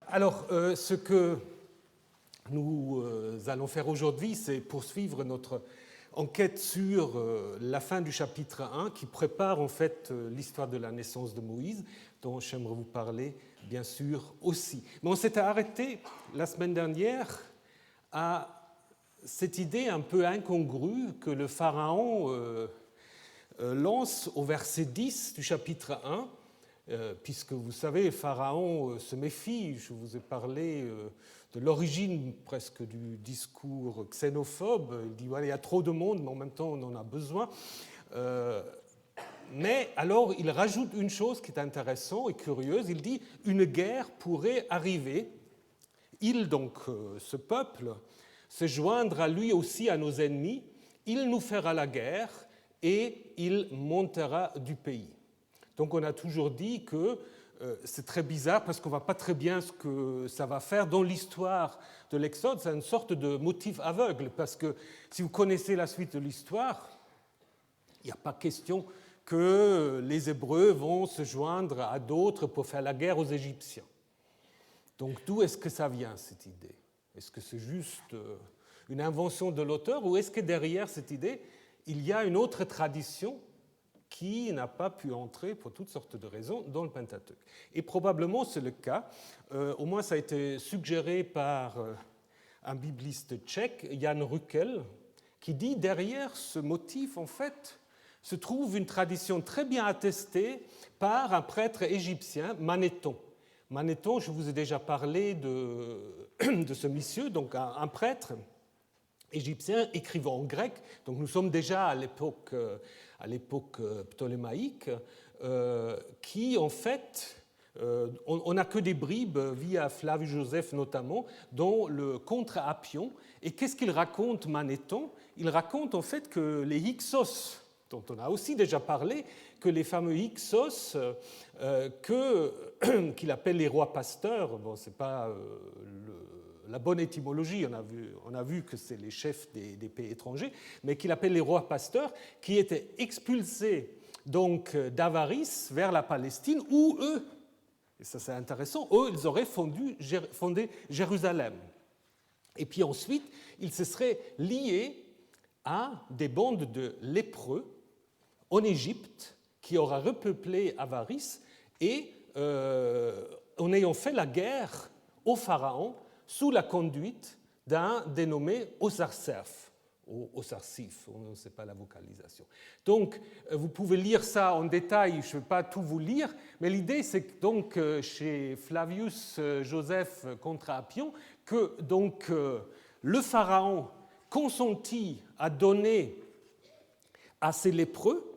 Alors, ce que nous allons faire aujourd'hui, c'est poursuivre notre enquête sur la fin du chapitre 1 qui prépare en fait l'histoire de la naissance de Moïse, dont j'aimerais vous parler bien sûr aussi. Mais on s'était arrêté la semaine dernière à cette idée un peu incongrue que le Pharaon lance au verset 10 du chapitre 1, puisque vous savez, Pharaon se méfie, je vous ai parlé de l'origine presque du discours xénophobe, il dit voilà, il y a trop de monde, mais en même temps on en a besoin. Mais alors il rajoute une chose qui est intéressante et curieuse, il dit une guerre pourrait arriver, il donc, ce peuple, se joindra lui aussi à nos ennemis, il nous fera la guerre et il montera du pays. Donc on a toujours dit que c'est très bizarre parce qu'on ne voit pas très bien ce que ça va faire. Dans l'histoire de l'Exode, c'est une sorte de motif aveugle parce que si vous connaissez la suite de l'histoire, il n'y a pas question que les Hébreux vont se joindre à d'autres pour faire la guerre aux Égyptiens. Donc d'où est-ce que ça vient cette idée? Est-ce que c'est juste une invention de l'auteur ou est-ce que derrière cette idée, il y a une autre tradition qui n'a pas pu entrer pour toutes sortes de raisons dans le Pentateuque? Et probablement c'est le cas, au moins ça a été suggéré par un bibliste tchèque, Jan Rukel, qui dit derrière ce motif en fait se trouve une tradition très bien attestée par un prêtre égyptien, Manéthon. Manéthon, je vous ai déjà parlé de ce monsieur, donc un prêtre égyptien écrivant en grec, donc nous sommes déjà à l'époque ptolémaïque, qui en fait, on n'a que des bribes via Flavius Joseph notamment, dans le Contre Appion. Et qu'est-ce qu'il raconte Manéthon? Il raconte en fait que les Hyksos, dont on a aussi déjà parlé, que les fameux Hyksos, qu'il appelle les rois pasteurs, bon, ce n'est pas la bonne étymologie, on a vu que c'est les chefs des pays étrangers, mais qu'il appelle les rois pasteurs, qui étaient expulsés donc d'Avaris vers la Palestine, où eux, et ça c'est intéressant, eux, ils auraient fondé Jérusalem. Et puis ensuite, ils se seraient liés à des bandes de lépreux en Égypte qui aura repeuplé Avaris et en ayant fait la guerre au pharaon sous la conduite d'un dénommé Osarsef, ou Osarsif, on ne sait pas la vocalisation. Donc, vous pouvez lire ça en détail, je ne vais pas tout vous lire, mais l'idée, c'est que donc, chez Flavius Joseph contre Appion, que donc, le pharaon consentit à donner à ces lépreux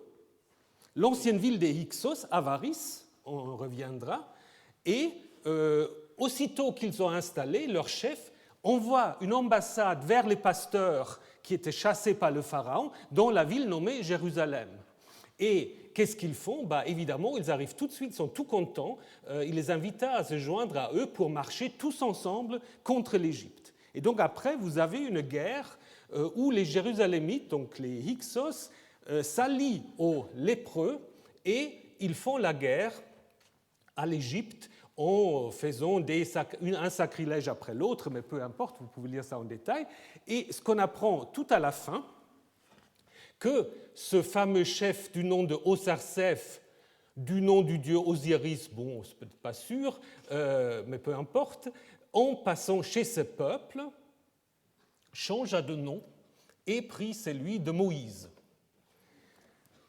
l'ancienne ville des Hyksos, Avaris, on reviendra, et aussitôt qu'ils ont installé, leur chef envoie une ambassade vers les pasteurs qui étaient chassés par le pharaon dans la ville nommée Jérusalem. Et qu'est-ce qu'ils font? Évidemment, ils arrivent tout de suite, ils sont tout contents, il les invita à se joindre à eux pour marcher tous ensemble contre l'Égypte. Et donc après, vous avez une guerre où les Jérusalémites, donc les Hyksos, s'allient aux lépreux et ils font la guerre à l'Égypte en faisant un sacrilège après l'autre, mais peu importe, vous pouvez lire ça en détail. Et ce qu'on apprend tout à la fin, que ce fameux chef du nom de Osarsef, du nom du dieu Osiris, bon, c'est peut-être pas sûr, mais peu importe, en passant chez ce peuple, changea de nom et prit celui de Moïse.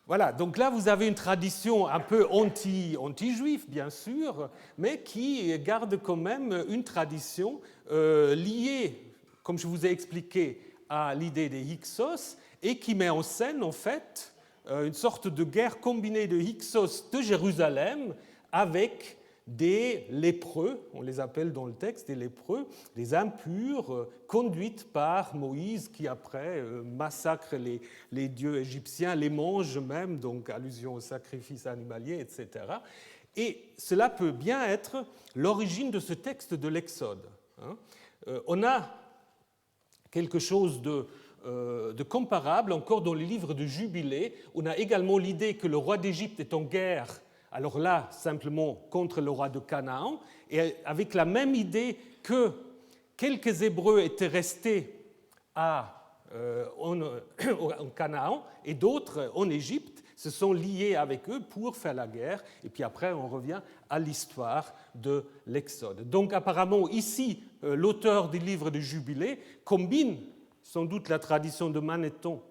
Voilà, donc là vous avez une tradition un peu anti-juif, bien sûr, mais qui garde quand même une tradition liée, comme je vous ai expliqué, à l'idée des Hyksos et qui met en scène en fait une sorte de guerre combinée de Hyksos de Jérusalem avec des lépreux, on les appelle dans le texte des lépreux, des impurs, conduites par Moïse qui après massacre les dieux égyptiens, les mange même, donc allusion au sacrifice animalier, etc. Et cela peut bien être l'origine de ce texte de l'Exode. On a quelque chose de comparable encore dans les livres de Jubilé. On a également l'idée que le roi d'Égypte est en guerre alors là, simplement contre le roi de Canaan, et avec la même idée que quelques Hébreux étaient restés en Canaan et d'autres en Égypte se sont liés avec eux pour faire la guerre. Et puis après, on revient à l'histoire de l'Exode. Donc apparemment, ici, l'auteur du livre du Jubilé combine sans doute la tradition de Manéthon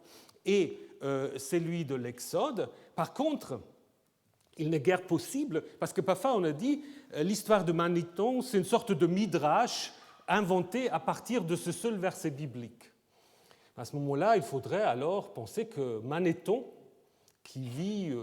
et celui de l'Exode. Par contre, il n'est guère possible, parce que parfois on a dit l'histoire de Manéthon, c'est une sorte de midrash inventé à partir de ce seul verset biblique. À ce moment-là, il faudrait alors penser que Manéthon, qui vit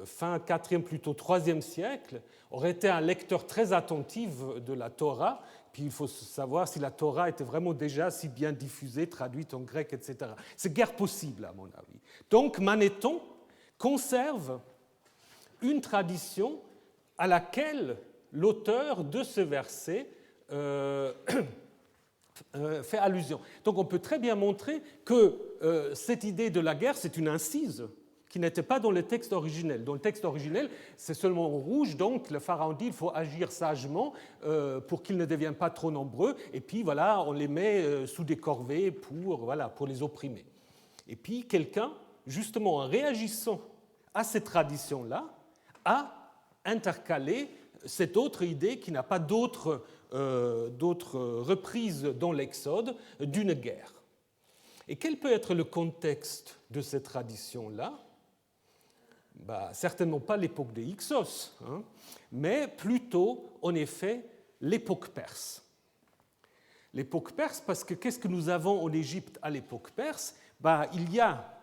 fin 4e, plutôt 3e siècle, aurait été un lecteur très attentif de la Torah. Puis il faut savoir si la Torah était vraiment déjà si bien diffusée, traduite en grec, etc. C'est guère possible, à mon avis. Donc Manéthon conserve une tradition à laquelle l'auteur de ce verset fait allusion. Donc on peut très bien montrer que cette idée de la guerre, c'est une incise qui n'était pas dans le texte originel. Dans le texte originel, c'est seulement en rouge, donc le pharaon dit qu'il faut agir sagement pour qu'ils ne deviennent pas trop nombreux, et puis voilà, on les met sous des corvées pour les opprimer. Et puis quelqu'un, justement en réagissant à cette tradition-là, a intercalé cette autre idée qui n'a pas d'autre reprise dans l'Exode d'une guerre. Et quel peut être le contexte de cette tradition-là ? Certainement pas l'époque des Hyksos, mais plutôt, en effet, l'époque perse. L'époque perse, parce que qu'est-ce que nous avons en Égypte à l'époque perse ? Il y a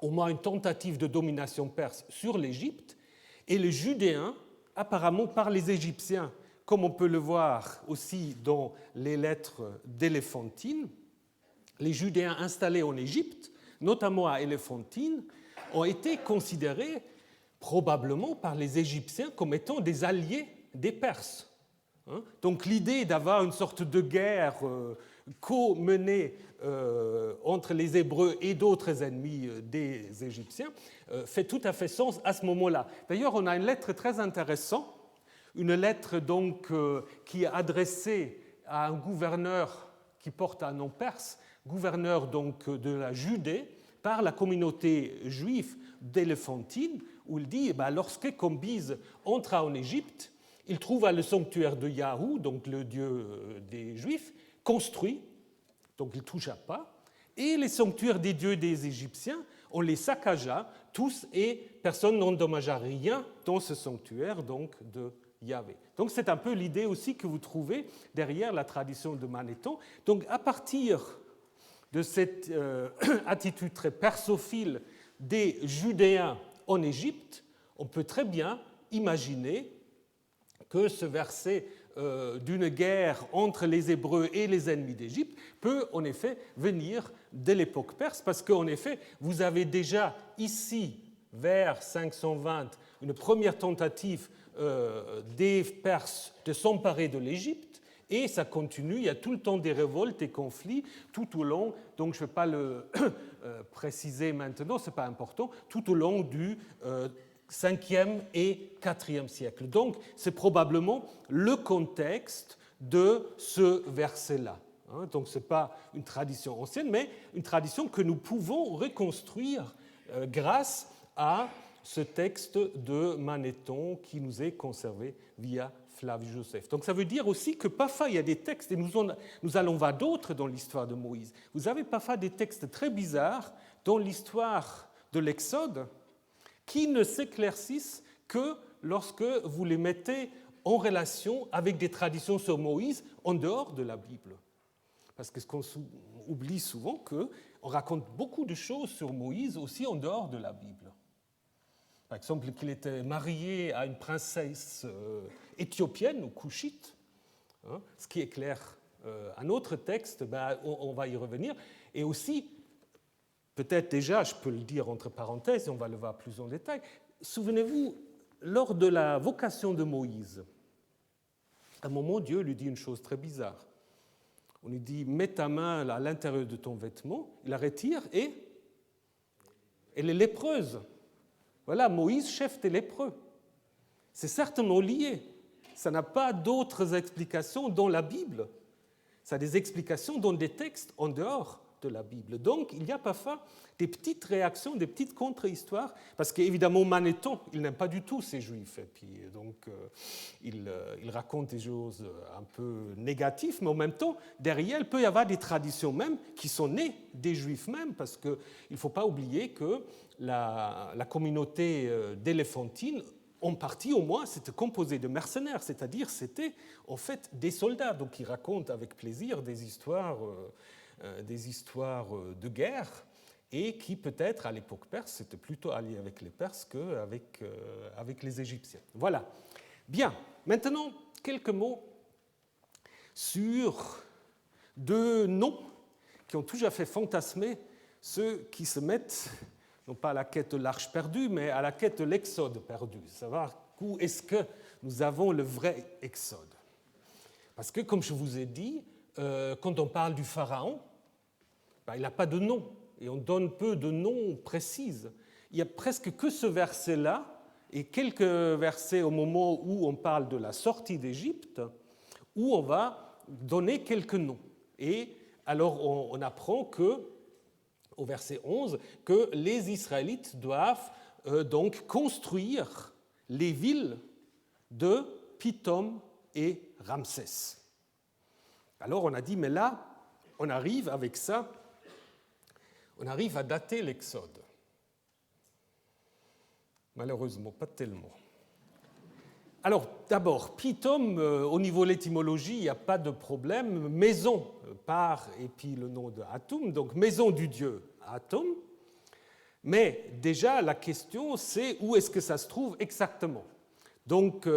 au moins une tentative de domination perse sur l'Égypte, et les Judéens, apparemment par les Égyptiens, comme on peut le voir aussi dans les lettres d'Éléphantine, les Judéens installés en Égypte, notamment à Éléphantine, ont été considérés probablement par les Égyptiens comme étant des alliés des Perses. Donc l'idée d'avoir une sorte de guerre co-menée entre les Hébreux et d'autres ennemis des Égyptiens fait tout à fait sens à ce moment-là. D'ailleurs, on a une lettre très intéressante, une lettre donc qui est adressée à un gouverneur qui porte un nom perse, gouverneur donc de la Judée, par la communauté juive d'Éléphantine, où il dit lorsque Cambyse entra en Égypte, il trouva le sanctuaire de Yahou, donc le dieu des Juifs, construit, donc il ne toucha pas, et les sanctuaires des dieux des Égyptiens, on les saccagea tous et personne n'endommagea rien dans ce sanctuaire donc de Yahvé. Donc c'est un peu l'idée aussi que vous trouvez derrière la tradition de Manéthon. Donc à partir de cette attitude très persophile des Judéens en Égypte, on peut très bien imaginer que ce verset d'une guerre entre les Hébreux et les ennemis d'Égypte peut en effet venir de l'époque perse, parce qu'en effet, vous avez déjà ici, vers 520, une première tentative des Perses de s'emparer de l'Égypte, et ça continue, il y a tout le temps des révoltes et conflits tout au long, donc je ne vais pas le préciser maintenant, ce n'est pas important, tout au long du 5e et 4e siècle. Donc c'est probablement le contexte de ce verset-là. Donc ce n'est pas une tradition ancienne, mais une tradition que nous pouvons reconstruire grâce à ce texte de Manéthon qui nous est conservé via Flavius Joseph. Donc ça veut dire aussi que parfois il y a des textes, et nous allons voir d'autres dans l'histoire de Moïse, vous avez parfois des textes très bizarres dans l'histoire de l'Exode qui ne s'éclaircissent que lorsque vous les mettez en relation avec des traditions sur Moïse en dehors de la Bible. Parce que ce qu'on oublie souvent, qu'on raconte beaucoup de choses sur Moïse aussi en dehors de la Bible. Par exemple, qu'il était marié à une princesse éthiopienne ou couchite, ce qui éclaire un autre texte, on va y revenir. Et aussi, peut-être déjà, je peux le dire entre parenthèses, et on va le voir plus en détail, souvenez-vous, lors de la vocation de Moïse, à un moment, Dieu lui dit une chose très bizarre. On lui dit « Mets ta main à l'intérieur de ton vêtement », il la retire et elle est lépreuse. Voilà, Moïse, chef des lépreux. C'est certainement lié. Ça n'a pas d'autres explications dans la Bible. Ça a des explications dans des textes en dehors de la Bible. Donc, il y a parfois des petites réactions, des petites contre-histoires, parce qu'évidemment, Manéthon, il n'aime pas du tout ces Juifs, et puis donc il raconte des choses un peu négatives, mais en même temps, derrière, il peut y avoir des traditions même qui sont nées des Juifs même, parce qu'il ne faut pas oublier que la communauté d'éléphantine, en partie au moins, c'était composé de mercenaires, c'est-à-dire c'était en fait des soldats, donc ils racontent avec plaisir des histoires de guerre, et qui peut-être à l'époque perse, c'était plutôt allié avec les Perses qu'avec les Égyptiens. Voilà. Bien, maintenant, quelques mots sur deux noms qui ont toujours fait fantasmer ceux qui se mettent non pas à la quête de l'arche perdue, mais à la quête de l'exode perdu, savoir où est-ce que nous avons le vrai exode. Parce que, comme je vous ai dit, quand on parle du pharaon, il n'a pas de nom, et on donne peu de noms précis. Il n'y a presque que ce verset-là, et quelques versets au moment où on parle de la sortie d'Égypte, où on va donner quelques noms. Et alors on apprend que, au verset 11, que les Israélites doivent donc construire les villes de Pithom et Ramsès. Alors on a dit, mais là, on arrive avec ça, on arrive à dater l'Exode. Malheureusement, pas tellement. Alors, d'abord, Pithom, au niveau de l'étymologie, il n'y a pas de problème. Maison par, et puis le nom de Atum, donc maison du dieu Atum. Mais déjà, la question, c'est où est-ce que ça se trouve exactement. Donc,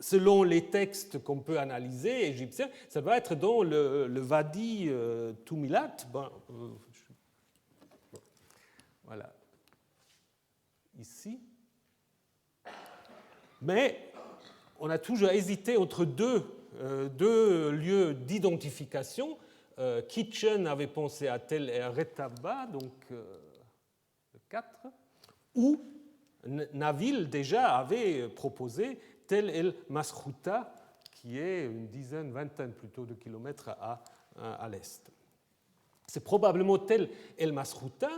selon les textes qu'on peut analyser, égyptiens, ça doit être dans le Wadi Tumilat. Voilà. Ici. Mais on a toujours hésité entre deux lieux d'identification. Kitchen avait pensé à Tel el-Retaba, donc le 4, ou Naville déjà avait proposé Tel el-Masrouta, qui est une dizaine, vingtaine plutôt de kilomètres à l'est. C'est probablement Tel el-Masrouta,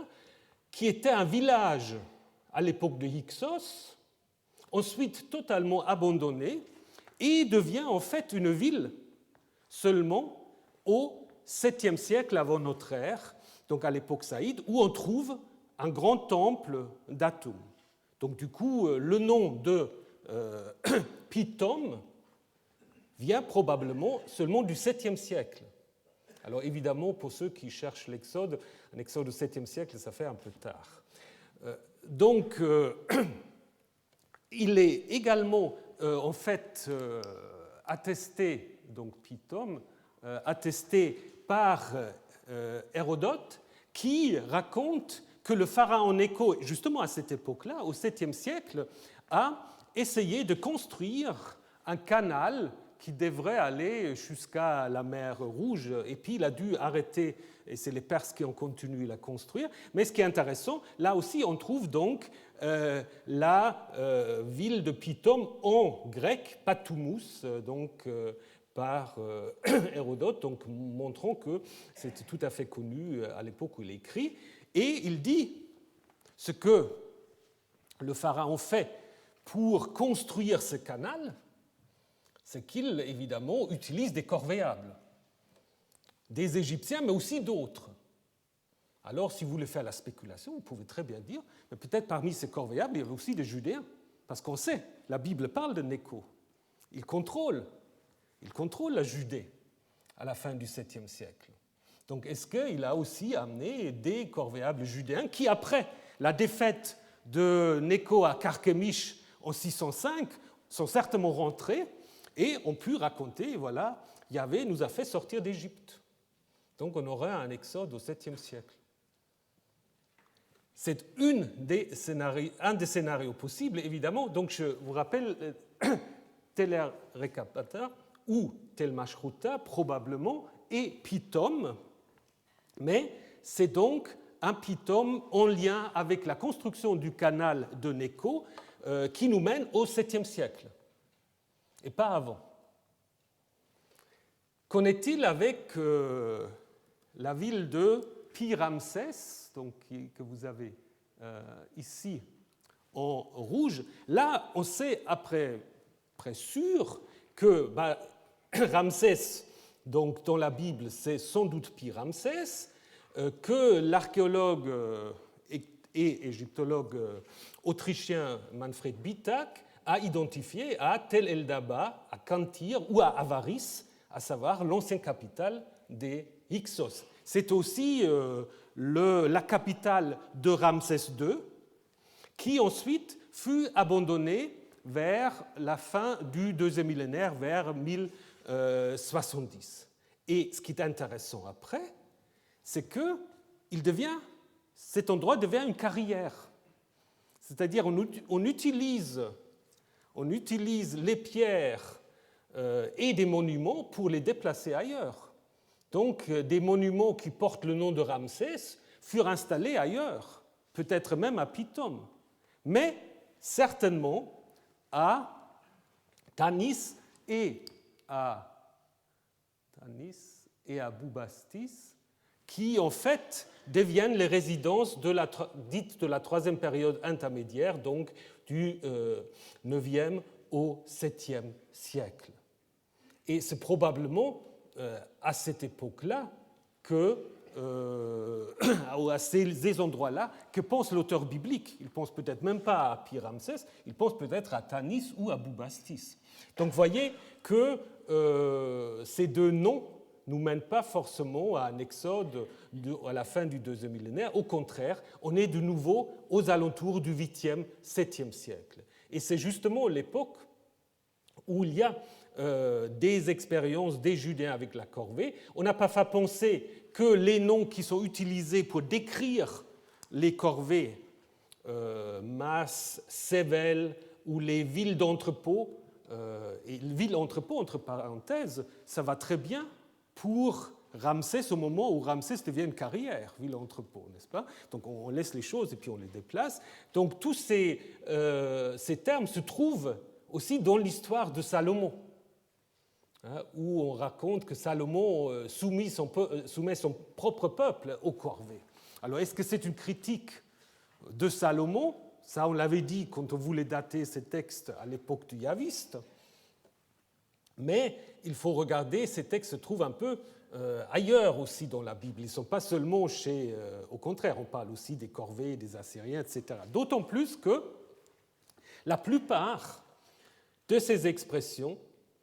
qui était un village à l'époque de Hyksos, ensuite totalement abandonné, et devient en fait une ville seulement au 7e siècle avant notre ère, donc à l'époque saïde, où on trouve un grand temple d'Atum. Donc du coup, le nom de Pithom vient probablement seulement du 7e siècle. Alors évidemment, pour ceux qui cherchent l'exode, un exode au 7e siècle, ça fait un peu tard. Donc, il est également en fait attesté, donc Pithom, attesté par Hérodote, qui raconte que le pharaon Nécho, justement à cette époque-là, au 7e siècle, a essayé de construire un canal qui devrait aller jusqu'à la mer Rouge, et puis il a dû arrêter, et c'est les Perses qui ont continué à la construire. Mais ce qui est intéressant, là aussi on trouve donc la ville de Pithom en grec, Patumous, donc par Hérodote, donc montrant que c'était tout à fait connu à l'époque où il écrit. Et il dit ce que le pharaon fait pour construire ce canal, c'est qu'il, évidemment, utilise des corvéables, des Égyptiens, mais aussi d'autres. Alors, si vous voulez faire la spéculation, vous pouvez très bien dire, mais peut-être parmi ces corvéables, il y avait aussi des Judéens, parce qu'on sait, la Bible parle de Nécho. Il contrôle la Judée à la fin du 7e siècle. Donc, est-ce qu'il a aussi amené des corvéables judéens qui, après la défaite de Nécho à Carchemish en 605, sont certainement rentrés et ont pu raconter, voilà, Yahvé nous a fait sortir d'Égypte. Donc on aurait un exode au 7e siècle. C'est un des scénarios possibles, évidemment. Donc je vous rappelle, Tel el-Rekabata ou Tel Mashruta, probablement, et Pithom, mais c'est donc un Pithom en lien avec la construction du canal de Necho qui nous mène au 7e siècle, et pas avant. Qu'en est-il avec la ville de Pi-Ramsès, donc, que vous avez ici en rouge? Là, on sait après sûr que Ramsès, donc, dans la Bible, c'est sans doute Pi-Ramsès, que l'archéologue et égyptologue autrichien Manfred Bittak a identifié à Tel el-Daba, à Kantir ou à Avaris, à savoir l'ancienne capitale des Hyksos. C'est aussi la capitale de Ramsès II, qui ensuite fut abandonnée vers la fin du deuxième millénaire, vers 1070. Et ce qui est intéressant après, c'est que cet endroit devient une carrière. C'est-à-dire on utilise les pierres et des monuments pour les déplacer ailleurs. Donc des monuments qui portent le nom de Ramsès furent installés ailleurs, peut-être même à Pithom, mais certainement à Tanis et à Boubastis, qui en fait deviennent les résidences dites de la troisième période intermédiaire, donc du 9e au 7e siècle. Et c'est probablement à cette époque-là à ces endroits-là, que pense l'auteur biblique. Il ne pense peut-être même pas à Pi-Ramsès, il pense peut-être à Tanis ou à Boubastis. Donc vous voyez que ces deux noms ne nous mènent pas forcément à un exode à la fin du deuxième millénaire. Au contraire, on est de nouveau aux alentours du 8e, 7e siècle. Et c'est justement l'époque où il y a des expériences des Judéens avec la corvée. On n'a pas fait penser que les noms qui sont utilisés pour décrire les corvées, Mas, Sével ou les villes d'entrepôt, et ville entrepôt entre parenthèses, ça va très bien pour Ramsès au moment où Ramsès devient une carrière, ville entrepôt, n'est-ce pas? Donc on laisse les choses et puis on les déplace. Donc tous ces termes se trouvent aussi dans l'histoire de Salomon, où on raconte que Salomon soumet son propre peuple aux corvées. Alors est-ce que c'est une critique de Salomon? Ça, on l'avait dit quand on voulait dater ces textes à l'époque du Yaviste. Mais il faut regarder, ces textes se trouvent un peu ailleurs aussi dans la Bible. Ils ne sont pas seulement au contraire, on parle aussi des corvées, des Assyriens, etc. D'autant plus que la plupart de ces expressions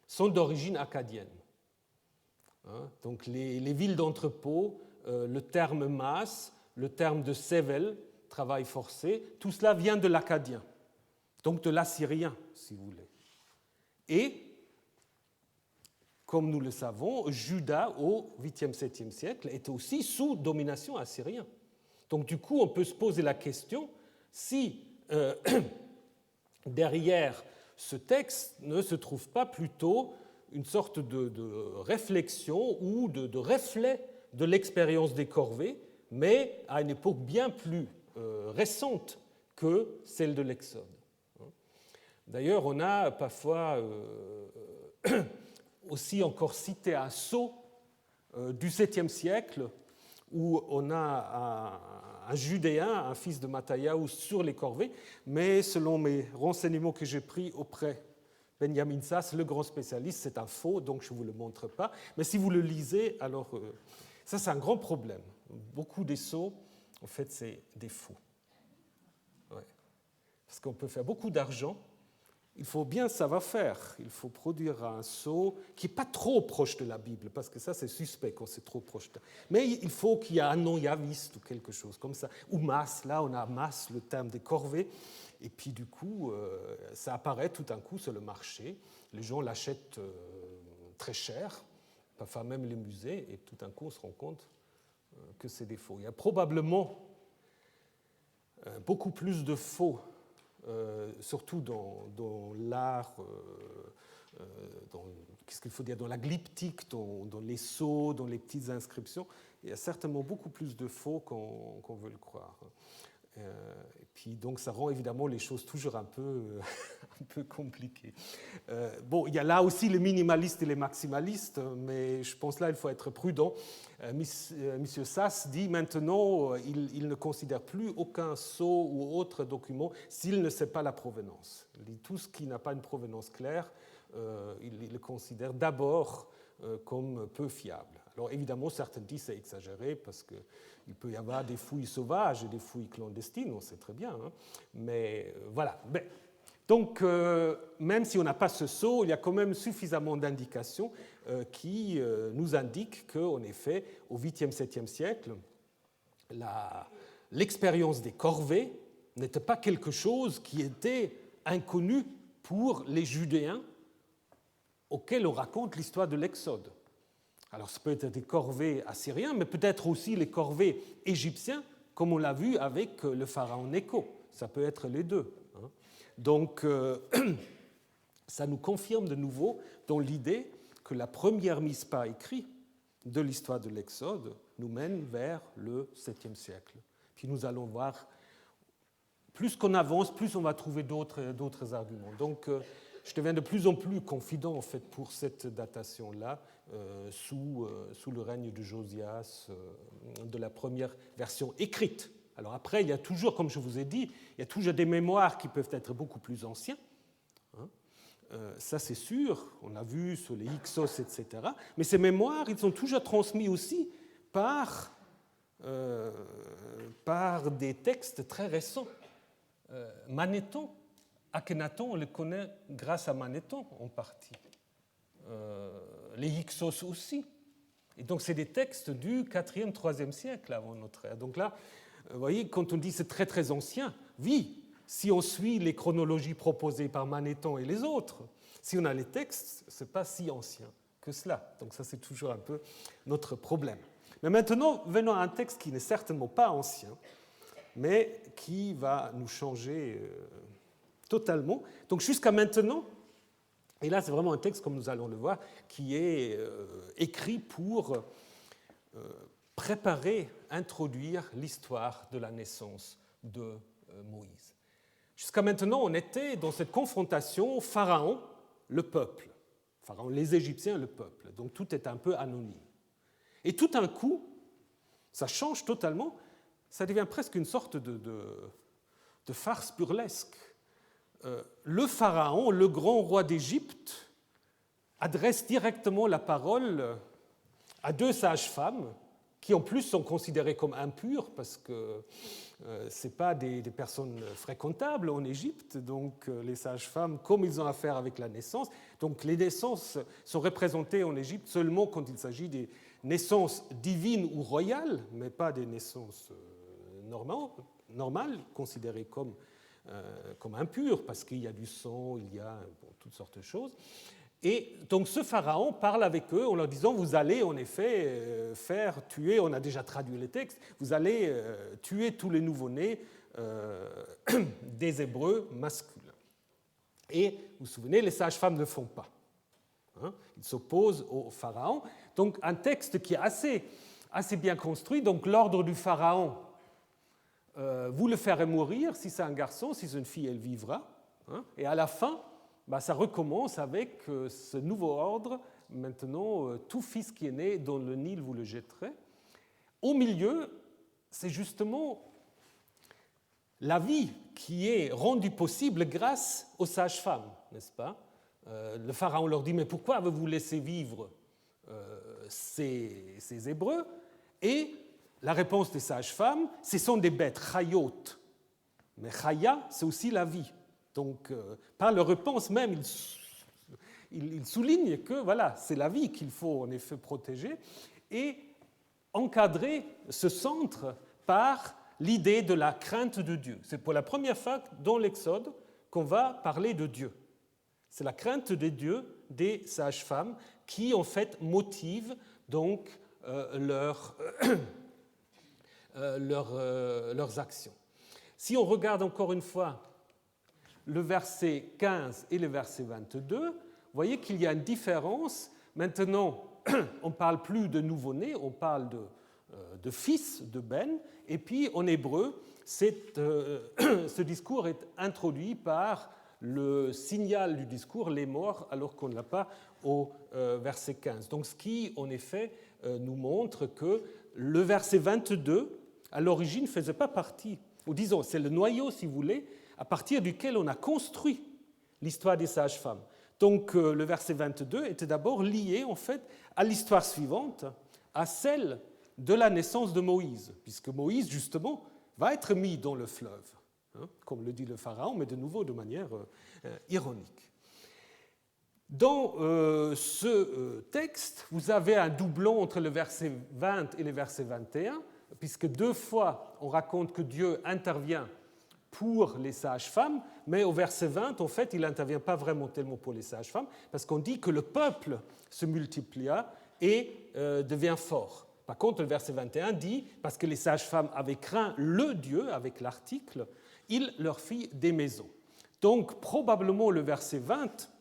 sont d'origine akkadienne. Donc les villes d'entrepôt, le terme mas, le terme de sevel, travail forcé, tout cela vient de l'akkadien, donc de l'assyrien, si vous voulez. Et, comme nous le savons, Juda, au 8e, 7e siècle, était aussi sous domination assyrienne. Donc, du coup, on peut se poser la question si derrière ce texte ne se trouve pas plutôt une sorte de réflexion ou de reflet de l'expérience des corvées, mais à une époque bien plus récente que celle de l'Exode. D'ailleurs, on a parfois aussi encore cité un sceau du 7e siècle où on a un Judéen, un fils de Mattathiaou, sur les corvées, mais selon mes renseignements que j'ai pris auprès Benjamin Sass, le grand spécialiste, c'est un faux, donc je ne vous le montre pas. Mais si vous le lisez, alors ça c'est un grand problème. Beaucoup des sceaux, en fait, c'est des faux. Ouais. Parce qu'on peut faire beaucoup d'argent. Il faut bien savoir faire. Il faut produire un sceau qui n'est pas trop proche de la Bible, parce que ça, c'est suspect quand c'est trop proche. Mais il faut qu'il y ait un nom yaviste ou quelque chose comme ça. Ou Mas, là, on a Mas, le terme des corvées. Et puis, du coup, ça apparaît tout d'un coup sur le marché. Les gens l'achètent très cher, parfois même les musées, et tout d'un coup, on se rend compte que c'est des faux. Il y a probablement beaucoup plus de faux, surtout dans l'art, qu'est-ce qu'il faut dire, dans la glyptique, dans les sceaux, dans les petites inscriptions, il y a certainement beaucoup plus de faux qu'on veut le croire. Et puis donc ça rend évidemment les choses toujours un peu compliquées. Bon, il y a là aussi les minimalistes et les maximalistes, mais je pense là il faut être prudent. Monsieur Sass dit maintenant il ne considère plus aucun sceau ou autre document s'il ne sait pas la provenance. Il dit tout ce qui n'a pas une provenance claire, il le considère d'abord comme peu fiable. Alors évidemment, certains disent que c'est exagéré parce qu'il peut y avoir des fouilles sauvages et des fouilles clandestines, on sait très bien. Hein, mais voilà. Donc, même si on n'a pas ce sceau, il y a quand même suffisamment d'indications qui nous indiquent qu'en effet, au 8e, 7e siècle, l'expérience des corvées n'était pas quelque chose qui était inconnu pour les Judéens auxquels on raconte l'histoire de l'Exode. Alors, ça peut être des corvées assyriens, mais peut-être aussi les corvées égyptiens, comme on l'a vu avec le pharaon Nécho. Ça peut être les deux. Hein. Donc, ça nous confirme de nouveau dans l'idée que la première mise par écrit de l'histoire de l'Exode nous mène vers le 7e siècle. Puis nous allons voir, plus qu'on avance, plus on va trouver d'autres arguments. Donc, je deviens de plus en plus confident en fait, pour cette datation-là, sous le règne de Josias, de la première version écrite. Alors après, il y a toujours, comme je vous ai dit, il y a toujours des mémoires qui peuvent être beaucoup plus anciens. Hein. Ça, c'est sûr, on l'a vu sur les Hyksos, etc. Mais ces mémoires, ils sont toujours transmis aussi par des textes très récents. Manéthon, Akhenaton, on le connaît grâce à Manéthon en partie. Les Hyksos aussi. Et donc, c'est des textes du 4e, 3e siècle avant notre ère. Donc là, vous voyez, quand on dit c'est très, très ancien, oui, si on suit les chronologies proposées par Manéthon et les autres, si on a les textes, ce n'est pas si ancien que cela. Donc ça, c'est toujours un peu notre problème. Mais maintenant, venons à un texte qui n'est certainement pas ancien, mais qui va nous changer totalement. Donc jusqu'à maintenant, et là c'est vraiment un texte, comme nous allons le voir, qui est écrit pour préparer, introduire l'histoire de la naissance de Moïse. Jusqu'à maintenant, on était dans cette confrontation Pharaon, le peuple. Pharaon, les Égyptiens, le peuple. Donc tout est un peu anonyme. Et tout d'un coup, ça change totalement, ça devient presque une sorte de farce burlesque. Le pharaon, le grand roi d'Égypte, adresse directement la parole à deux sages-femmes qui en plus sont considérées comme impures parce que ce n'est pas des personnes fréquentables en Égypte, donc les sages-femmes, comme ils ont affaire avec la naissance, donc les naissances sont représentées en Égypte seulement quand il s'agit des naissances divines ou royales, mais pas des naissances normales, considérées comme impures, parce qu'il y a du sang, il y a toutes sortes de choses. Et donc ce pharaon parle avec eux en leur disant, vous allez en effet faire tuer, on a déjà traduit les textes, vous allez tuer tous les nouveau-nés des Hébreux masculins. Et vous vous souvenez, les sages-femmes ne le font pas. Hein, ils s'opposent au pharaon. Donc un texte qui est assez bien construit, donc l'ordre du pharaon, vous le ferez mourir, si c'est un garçon, si c'est une fille, elle vivra. Hein, et à la fin, ça recommence avec ce nouveau ordre. Maintenant, tout fils qui est né dans le Nil, vous le jetterez. Au milieu, c'est justement la vie qui est rendue possible grâce aux sages-femmes, n'est-ce pas ? Le pharaon leur dit, mais pourquoi avez-vous laissé vivre ces Hébreux ? Et la réponse des sages-femmes, ce sont des bêtes, chayot. Mais chaya, c'est aussi la vie. Donc, par leur réponse même, ils soulignent que voilà, c'est la vie qu'il faut en effet protéger et encadrer ce centre par l'idée de la crainte de Dieu. C'est pour la première fois dans l'Exode qu'on va parler de Dieu. C'est la crainte de Dieu des sages-femmes qui, en fait, motive donc leurs actions. Si on regarde encore une fois le verset 15 et le verset 22, vous voyez qu'il y a une différence. Maintenant, on ne parle plus de nouveau-né, on parle de fils de Ben, et puis en hébreu, ce discours est introduit par le signal du discours, les morts, alors qu'on ne l'a pas au verset 15. Donc ce qui, en effet, nous montre que le verset 22, à l'origine, ne faisait pas partie, ou disons, c'est le noyau, si vous voulez, à partir duquel on a construit l'histoire des sages-femmes. Donc le verset 22 était d'abord lié, en fait, à l'histoire suivante, à celle de la naissance de Moïse, puisque Moïse, justement, va être mis dans le fleuve, hein, comme le dit le Pharaon, mais de nouveau de manière ironique. Dans ce texte, vous avez un doublon entre le verset 20 et le verset 21, puisque 2 fois on raconte que Dieu intervient pour les sages-femmes, mais au verset 20, en fait, il n'intervient pas vraiment tellement pour les sages-femmes, parce qu'on dit que le peuple se multiplia et devient fort. Par contre, le verset 21 dit, parce que les sages-femmes avaient craint le Dieu, avec l'article, il leur fit des maisons. Donc, probablement, le verset 20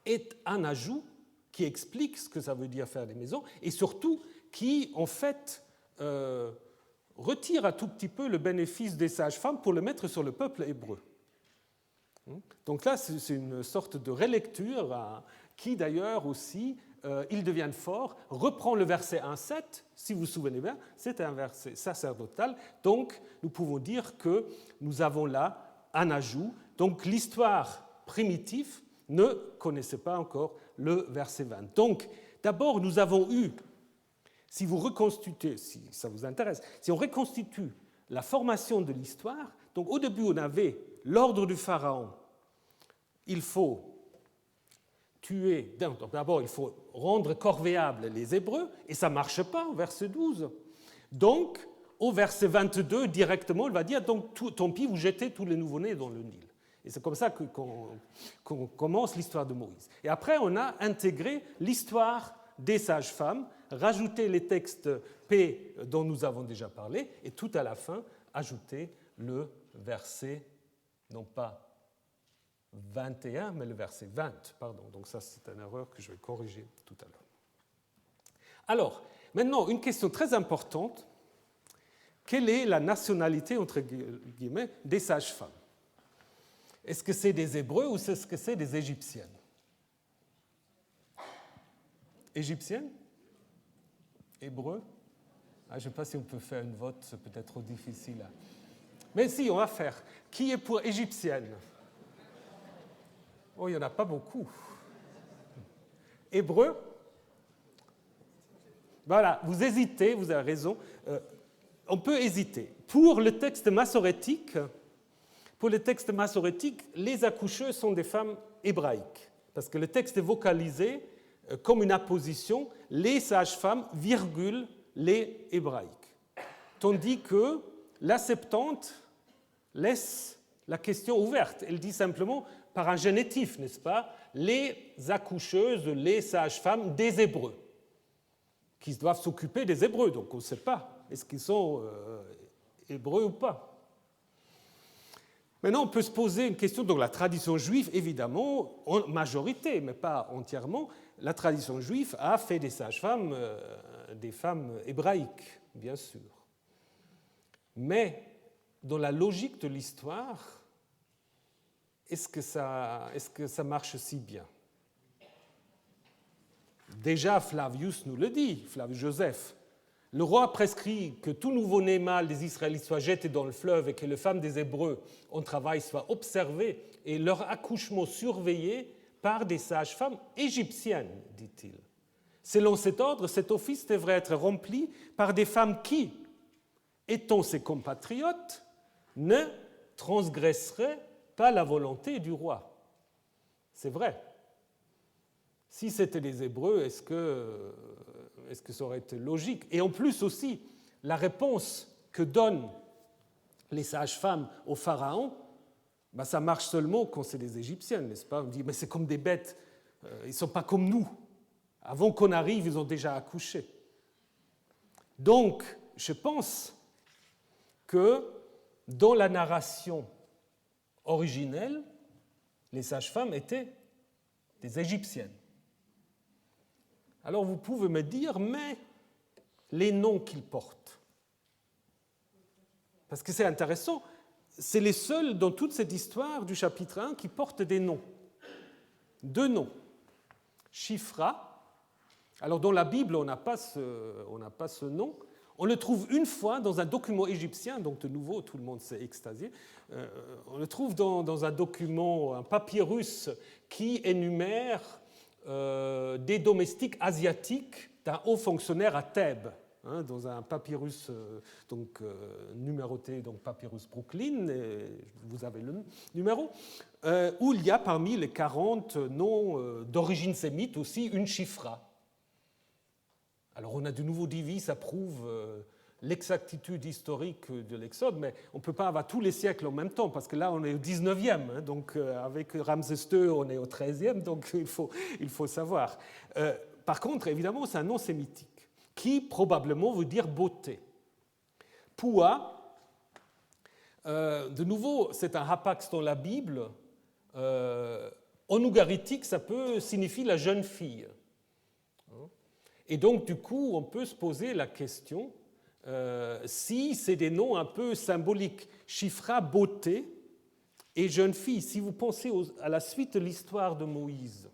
est un ajout qui explique ce que ça veut dire faire des maisons, et surtout qui, en fait, retire un tout petit peu le bénéfice des sages-femmes pour le mettre sur le peuple hébreu. Donc là, c'est une sorte de relecture qui, d'ailleurs, aussi, ils deviennent forts, reprend le verset 1,7, si vous vous souvenez bien, c'est un verset sacerdotal, donc nous pouvons dire que nous avons là un ajout. Donc l'histoire primitive ne connaissait pas encore le verset 20. Donc d'abord, nous avons eu, si vous reconstituez, si ça vous intéresse, si on reconstitue la formation de l'histoire, donc au début on avait l'ordre du Pharaon, il faut tuer, d'abord il faut rendre corvéables les Hébreux, et ça ne marche pas au verset 12. Donc au verset 22, directement, il va dire, donc tant pis, vous jetez tous les nouveau-nés dans le Nil. Et c'est comme ça qu'on commence l'histoire de Moïse. Et après, on a intégré l'histoire des sages-femmes, rajouté les textes P dont nous avons déjà parlé, et tout à la fin, ajouté le verset, non pas 21, mais le verset 20, pardon. Donc ça, c'est une erreur que je vais corriger tout à l'heure. Alors, maintenant, une question très importante. Quelle est la nationalité, entre guillemets, des sages-femmes? Est-ce que c'est des Hébreux ou est-ce que c'est des Égyptiennes? Égyptiennes? Hébreux? Je ne sais pas si on peut faire une vote, c'est peut-être trop difficile. Mais si, on va faire. Qui est pour égyptienne? Oh, il n'y en a pas beaucoup. Hébreu? Voilà, vous hésitez, vous avez raison. On peut hésiter. Pour le texte massorétique, les accoucheuses sont des femmes hébraïques, parce que le texte est vocalisé comme une apposition, les sages-femmes, virgule, les hébraïques. Tandis que la Septante laisse la question ouverte. Elle dit simplement, par un génitif, n'est-ce pas, les accoucheuses, les sages-femmes des Hébreux, qui doivent s'occuper des Hébreux. Donc on ne sait pas, est-ce qu'ils sont Hébreux ou pas. Maintenant, on peut se poser une question. Donc la tradition juive, évidemment, en majorité, mais pas entièrement, la tradition juive a fait des sages-femmes des femmes hébraïques, bien sûr. Mais dans la logique de l'histoire, est-ce que ça marche si bien? Déjà, Flavius nous le dit, Flavius Joseph. Le roi prescrit que tout nouveau-né mâle des Israélites soit jeté dans le fleuve et que les femmes des Hébreux en travail soient observées et leur accouchement surveillé par des sages-femmes égyptiennes, dit-il. Selon cet ordre, cet office devrait être rempli par des femmes qui, étant ses compatriotes, ne transgresseraient pas la volonté du roi. C'est vrai. Si c'était les Hébreux, est-ce que ça aurait été logique? Et en plus aussi, la réponse que donnent les sages-femmes au Pharaon, ça marche seulement quand c'est des Égyptiennes, n'est-ce pas? On dit, mais c'est comme des bêtes, ils ne sont pas comme nous. Avant qu'on arrive, ils ont déjà accouché. Donc, je pense que dans la narration originelle, les sages-femmes étaient des Égyptiennes. Alors vous pouvez me dire, mais les noms qu'ils portent. Parce que c'est intéressant, c'est les seuls dans toute cette histoire du chapitre 1 qui portent des noms. 2 noms. Shifra, alors dans la Bible, on n'a pas ce nom. On le trouve une fois dans un document égyptien, donc de nouveau, tout le monde s'est extasié. On le trouve dans un document, un papyrus qui énumère des domestiques asiatiques d'un haut fonctionnaire à Thèbes, dans un papyrus numéroté, donc papyrus Brooklyn, vous avez le numéro, où il y a parmi les 40 noms d'origine sémite aussi une Shifra. Alors on a de nouveau dit, oui, ça prouve l'exactitude historique de l'Exode, mais on ne peut pas avoir tous les siècles en même temps, parce que là on est au 19e, donc avec Ramsès II on est au 13e, donc il faut savoir. Par contre, évidemment, c'est un nom sémitique, qui probablement veut dire beauté. Pua, de nouveau, c'est un hapax dans la Bible. En ougaritique, ça peut signifier la jeune fille. Et donc, du coup, on peut se poser la question si c'est des noms un peu symboliques. Shifra, beauté, et jeune fille. Si vous pensez à la suite de l'histoire de Moïse,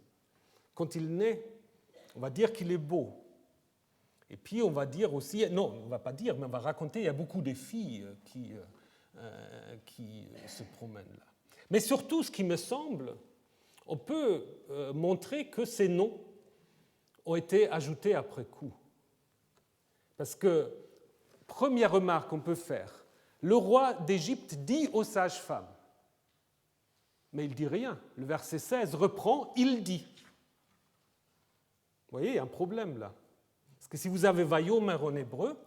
quand il naît, on va dire qu'il est beau. Et puis, on va dire aussi, non, on ne va pas dire, mais on va raconter, il y a beaucoup de filles qui se promènent là. Mais surtout, ce qui me semble, on peut montrer que ces noms ont été ajoutés après coup. Parce que, première remarque qu'on peut faire, le roi d'Égypte dit aux sages-femmes, mais il ne dit rien. Le verset 16 reprend, il dit. Vous voyez, il y a un problème là. Parce que si vous avez Vayomer en hébreu,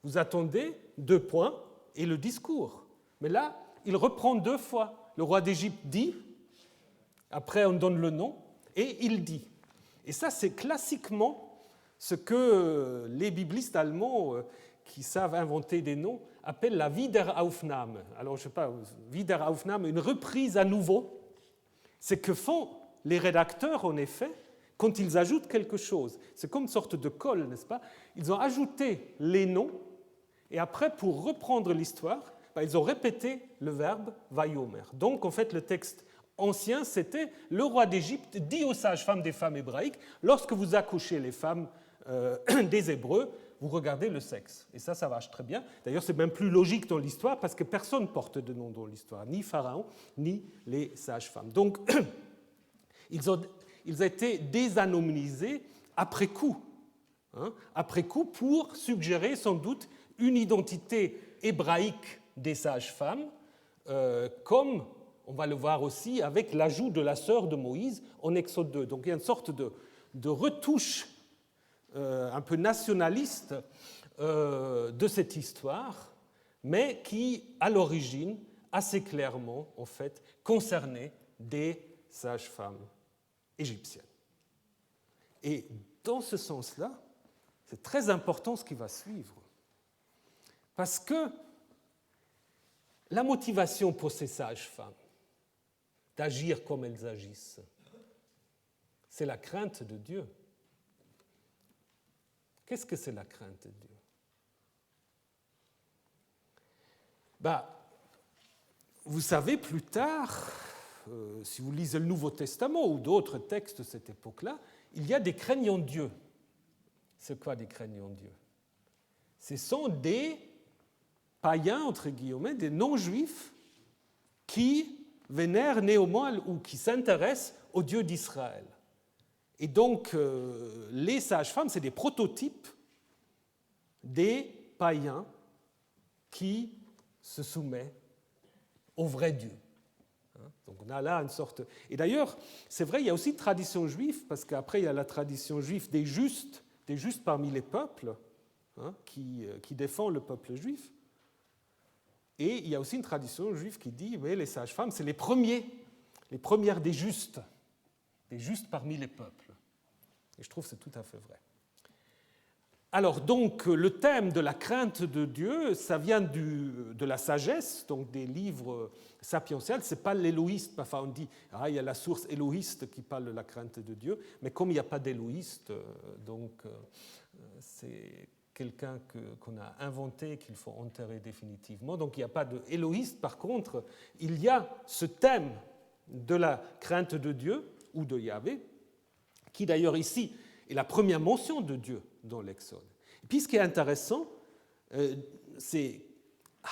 vous attendez 2 points et le discours. Mais là, il reprend 2 fois. Le roi d'Égypte dit, après on donne le nom, et il dit. Et ça, c'est classiquement ce que les biblistes allemands qui savent inventer des noms appellent la Wiederaufnahme. Alors, je ne sais pas, Wiederaufnahme, une reprise à nouveau. C'est que font les rédacteurs, en effet, quand ils ajoutent quelque chose. C'est comme une sorte de colle, n'est-ce pas? Ils ont ajouté les noms, et après, pour reprendre l'histoire, ils ont répété le verbe vayomer. Donc, en fait, le texte ancien, c'était le roi d'Égypte dit aux sages-femmes des femmes hébraïques, lorsque vous accouchez les femmes des Hébreux, vous regardez le sexe. Et ça marche très bien. D'ailleurs, c'est même plus logique dans l'histoire parce que personne ne porte de nom dans l'histoire, ni Pharaon, ni les sages-femmes. Donc, ils ont été désanonymisés après coup. Après coup, pour suggérer sans doute une identité hébraïque des sages-femmes, comme on va le voir aussi avec l'ajout de la sœur de Moïse en Exode 2. Donc il y a une sorte de retouche un peu nationaliste de cette histoire, mais qui, à l'origine, assez clairement, en fait, concernait des sages-femmes égyptiennes. Et dans ce sens-là, c'est très important ce qui va suivre. Parce que la motivation pour ces sages-femmes d'agir comme elles agissent, c'est la crainte de Dieu. Qu'est-ce que c'est la crainte de Dieu? Vous savez, plus tard, si vous lisez le Nouveau Testament ou d'autres textes de cette époque-là, il y a des craignants Dieu. C'est quoi des craignants Dieu? Ce sont des païens, entre guillemets, des non-juifs qui vénèrent néanmoins ou qui s'intéressent au Dieu d'Israël. Et donc, les sages-femmes, c'est des prototypes des païens qui se soumettent au vrai Dieu. Donc on a là une sorte... Et d'ailleurs, c'est vrai, il y a aussi une tradition juive, parce qu'après, il y a la tradition juive des justes parmi les peuples, qui défend le peuple juif. Et il y a aussi une tradition juive qui dit, oui, les sages-femmes, c'est les premières des justes parmi les peuples. Et je trouve que c'est tout à fait vrai. Alors donc, le thème de la crainte de Dieu, ça vient de la sagesse, donc des livres sapientiels. Ce n'est pas l'élohiste, enfin on dit, il y a la source élohiste qui parle de la crainte de Dieu, mais comme il n'y a pas d'élohiste, donc c'est quelqu'un qu'on a inventé, qu'il faut enterrer définitivement. Donc il n'y a pas d'éloïste. Par contre, il y a ce thème de la crainte de Dieu, ou de Yahvé, qui d'ailleurs ici est la première mention de Dieu dans l'Exode. Et puis ce qui est intéressant, c'est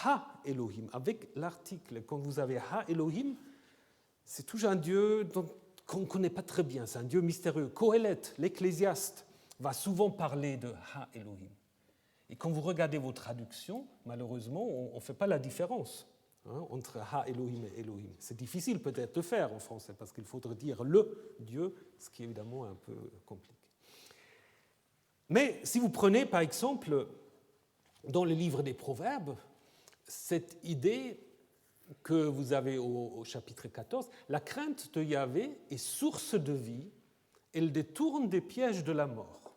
Ha Elohim, avec l'article. Quand vous avez Ha Elohim, c'est toujours un Dieu qu'on ne connaît pas très bien, c'est un Dieu mystérieux. Kohelet, l'Ecclésiaste, va souvent parler de Ha Elohim. Et quand vous regardez vos traductions, malheureusement, on ne fait pas la différence entre Ha Elohim et Elohim. C'est difficile peut-être de faire en français, parce qu'il faudrait dire le Dieu, ce qui est évidemment un peu compliqué. Mais si vous prenez par exemple dans le livre des Proverbes, cette idée que vous avez au chapitre 14, la crainte de Yahvé est source de vie, elle détourne des pièges de la mort.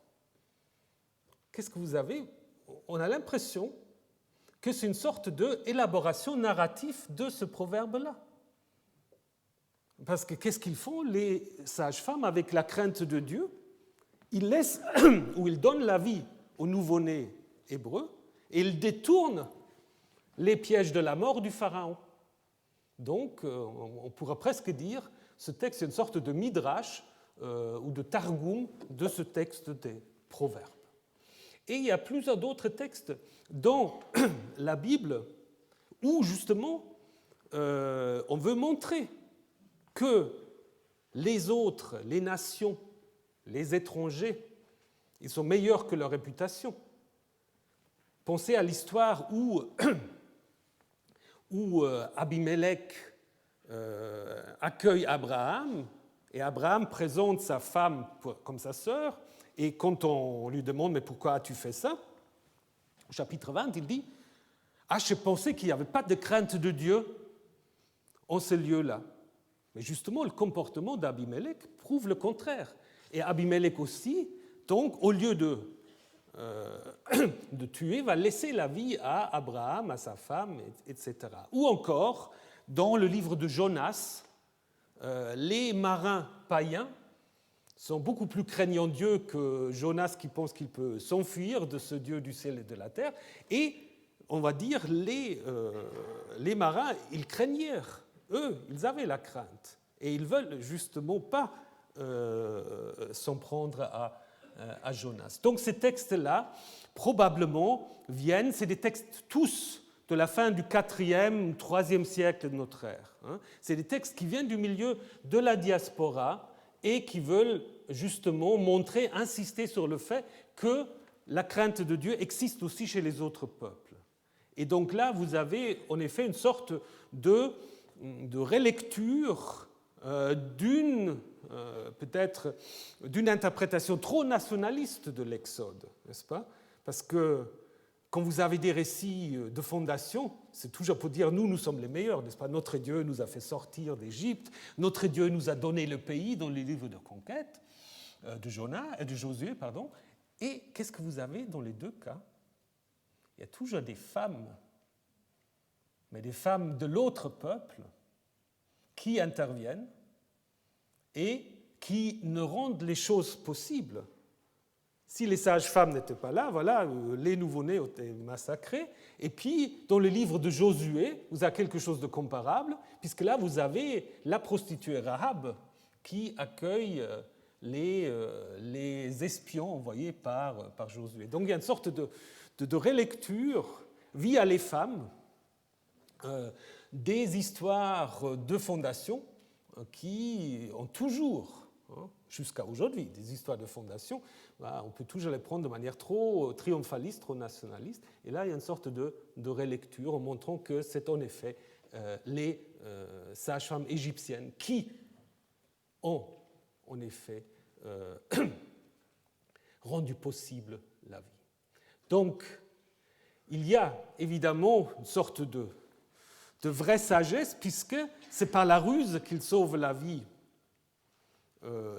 Qu'est-ce que vous avez? On a l'impression que c'est une sorte d'élaboration narrative de ce proverbe-là. Parce que qu'est-ce qu'ils font, les sages-femmes, avec la crainte de Dieu? Ils laissent, ou ils donnent la vie au nouveau-né hébreu, et ils détournent les pièges de la mort du Pharaon. Donc, on pourrait presque dire ce texte est une sorte de midrash ou de targum de ce texte des Proverbes. Et il y a plusieurs d'autres textes dans la Bible où, justement, on veut montrer que les autres, les nations, les étrangers, ils sont meilleurs que leur réputation. Pensez à l'histoire où Abimelech accueille Abraham, et Abraham présente sa femme comme sa sœur, et quand on lui demande « mais pourquoi as-tu fait ça ?» au chapitre 20, il dit « Ah, je pensais qu'il n'y avait pas de crainte de Dieu en ce lieu-là. » Mais justement, le comportement d'Abimelech prouve le contraire. Et Abimelech aussi, donc, au lieu de tuer, va laisser la vie à Abraham, à sa femme, etc. Ou encore, dans le livre de Jonas, les marins païens sont beaucoup plus craignants Dieu que Jonas qui pense qu'il peut s'enfuir de ce Dieu du ciel et de la terre. Et on va dire, les marins, ils craignèrent. Eux, ils avaient la crainte. Et ils ne veulent justement pas s'en prendre à Jonas. Donc ces textes-là, probablement, viennent, c'est des textes tous de la fin du 4e, 3e siècle de notre ère. C'est des textes qui viennent du milieu de la diaspora et qui veulent justement montrer, insister sur le fait que la crainte de Dieu existe aussi chez les autres peuples. Et donc là, vous avez en effet une sorte de relecture peut-être d'une interprétation trop nationaliste de l'Exode, n'est-ce pas? Parce que quand vous avez des récits de fondation, c'est toujours pour dire nous sommes les meilleurs, n'est-ce pas? Notre Dieu nous a fait sortir d'Égypte, notre Dieu nous a donné le pays dans les livres de conquête de Josué, pardon. Et qu'est-ce que vous avez dans les deux cas? Il y a toujours des femmes, mais des femmes de l'autre peuple qui interviennent et qui ne rendent les choses possibles. Si les sages-femmes n'étaient pas là, voilà, les nouveau-nés ont été massacrés. Et puis, dans le livre de Josué, vous avez quelque chose de comparable, puisque là, vous avez la prostituée Rahab qui accueille les espions envoyés par Josué. Donc, il y a une sorte de relecture via les femmes des histoires de fondation qui ont toujours, jusqu'à aujourd'hui, des histoires de fondation, on peut toujours les prendre de manière trop triomphaliste, trop nationaliste. Et là, il y a une sorte de relecture en montrant que c'est en effet les sages-femmes égyptiennes qui ont en effet rendu possible la vie. Donc, il y a évidemment une sorte de vraie sagesse, puisque c'est par la ruse qu'ils sauvent la vie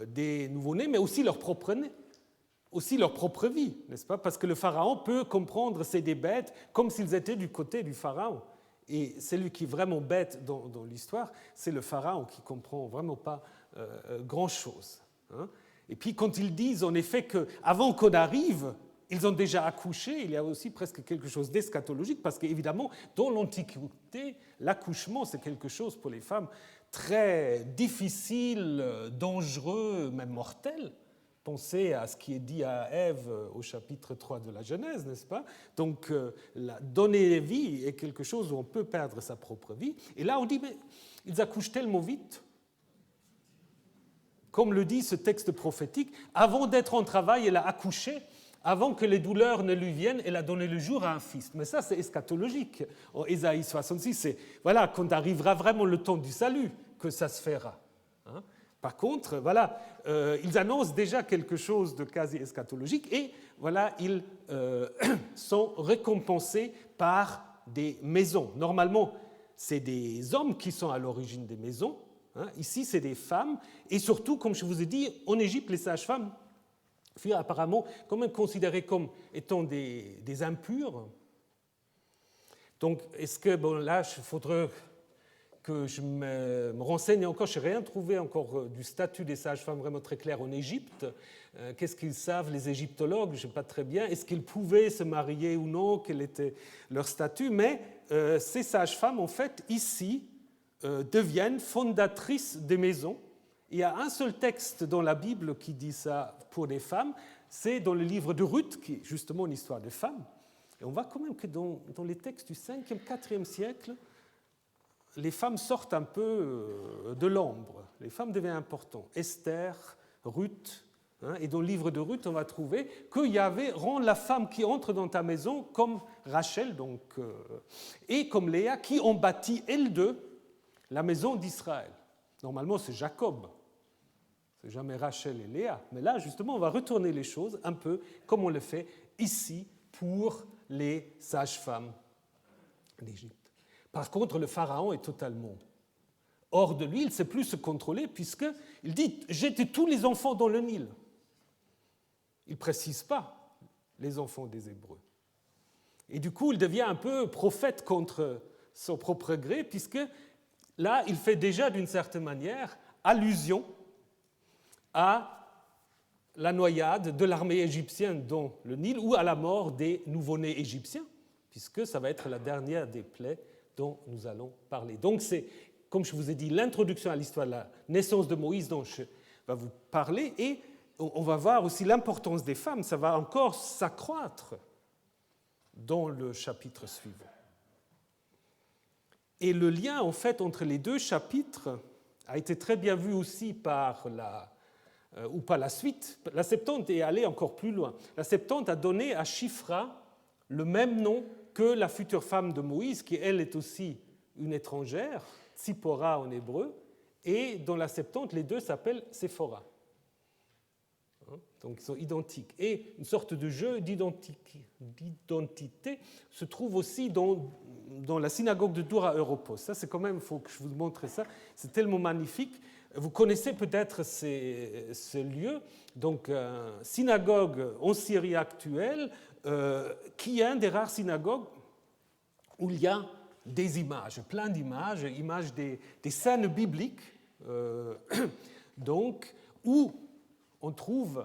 des nouveau-nés, mais aussi leur propre vie, n'est-ce pas? Parce que le pharaon peut comprendre ces des bêtes comme s'ils étaient du côté du pharaon. Et celui qui est vraiment bête dans l'histoire, c'est le pharaon qui ne comprend vraiment pas grand-chose. Et puis quand ils disent en effet qu'avant qu'on arrive, ils ont déjà accouché, il y a aussi presque quelque chose d'eschatologique, parce qu'évidemment, dans l'Antiquité, l'accouchement, c'est quelque chose pour les femmes très difficile, dangereux, même mortel. Pensez à ce qui est dit à Ève au chapitre 3 de la Genèse, n'est-ce pas? Donc, donner vie est quelque chose où on peut perdre sa propre vie. Et là, on dit, mais ils accouchent tellement vite. Comme le dit ce texte prophétique, avant d'être en travail, elle a accouché, avant que les douleurs ne lui viennent, elle a donné le jour à un fils. Mais ça, c'est eschatologique. En Ésaïe 66, c'est voilà, quand arrivera vraiment le temps du salut que ça se fera. Hein? Par contre, voilà, ils annoncent déjà quelque chose de quasi eschatologique et voilà, ils sont récompensés par des maisons. Normalement, c'est des hommes qui sont à l'origine des maisons. Hein? Ici, c'est des femmes. Et surtout, comme je vous ai dit, en Égypte, les sages-femmes furent apparemment quand même considérées comme étant des impures. Donc, est-ce que, bon, là, il faudrait que je me renseigne encore, je n'ai rien trouvé encore du statut des sages-femmes vraiment très clair en Égypte. Qu'est-ce qu'ils savent, les égyptologues? Je ne sais pas très bien. Est-ce qu'ils pouvaient se marier ou non? Quel était leur statut? Mais ces sages-femmes, en fait, ici, deviennent fondatrices des maisons. Il y a un seul texte dans la Bible qui dit ça pour les femmes, c'est dans le livre de Ruth, qui est justement une histoire de femmes. Et on voit quand même que dans les textes du 5e, 4e siècle, les femmes sortent un peu de l'ombre. Les femmes deviennent importantes. Esther, Ruth, hein, et dans le livre de Ruth, on va trouver que Yahvé rend la femme qui entre dans ta maison comme Rachel donc, et comme Léa, qui ont bâti, elles deux, la maison d'Israël. Normalement, c'est Jacob. C'est jamais Rachel et Léa. Mais là, justement, on va retourner les choses un peu comme on le fait ici pour les sages-femmes d'Égypte. Par contre, le pharaon est totalement hors de lui, il ne sait plus se contrôler puisqu'il dit « jetez tous les enfants dans le Nil ». Il ne précise pas les enfants des Hébreux. Et du coup, il devient un peu prophète contre son propre gré puisque là, il fait déjà d'une certaine manière allusion à la noyade de l'armée égyptienne dans le Nil ou à la mort des nouveau-nés égyptiens, puisque ça va être la dernière des plaies dont nous allons parler. Donc c'est, comme je vous ai dit, l'introduction à l'histoire de la naissance de Moïse dont je vais vous parler, et on va voir aussi l'importance des femmes, ça va encore s'accroître dans le chapitre suivant. Et le lien, en fait, entre les deux chapitres a été très bien vu aussi par la suite. La Septante est allée encore plus loin. La Septante a donné à Shifra le même nom que la future femme de Moïse, qui elle est aussi une étrangère, Tzipora en hébreu, et dans la Septante, les deux s'appellent Séphora. Donc ils sont identiques. Et une sorte de jeu d'identité se trouve aussi dans la synagogue de Dura Europos. Ça, c'est quand même, il faut que je vous montre ça, c'est tellement magnifique. Vous connaissez peut-être ce lieu, donc synagogue en Syrie actuelle, qui est un des rares synagogues où il y a des images, plein d'images, images des scènes bibliques, donc, où on trouve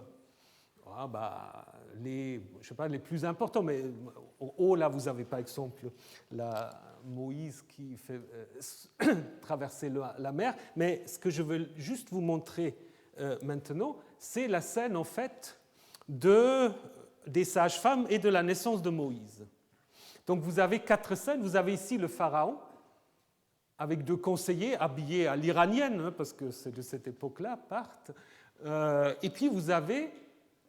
les plus importants, mais en haut, là, vous avez par exemple Moïse qui fait traverser la mer, mais ce que je veux juste vous montrer maintenant, c'est la scène, en fait, des sages-femmes et de la naissance de Moïse. Donc vous avez 4 scènes, vous avez ici le pharaon, avec 2 conseillers habillés à l'iranienne, parce que c'est de cette époque-là, partent, et puis vous avez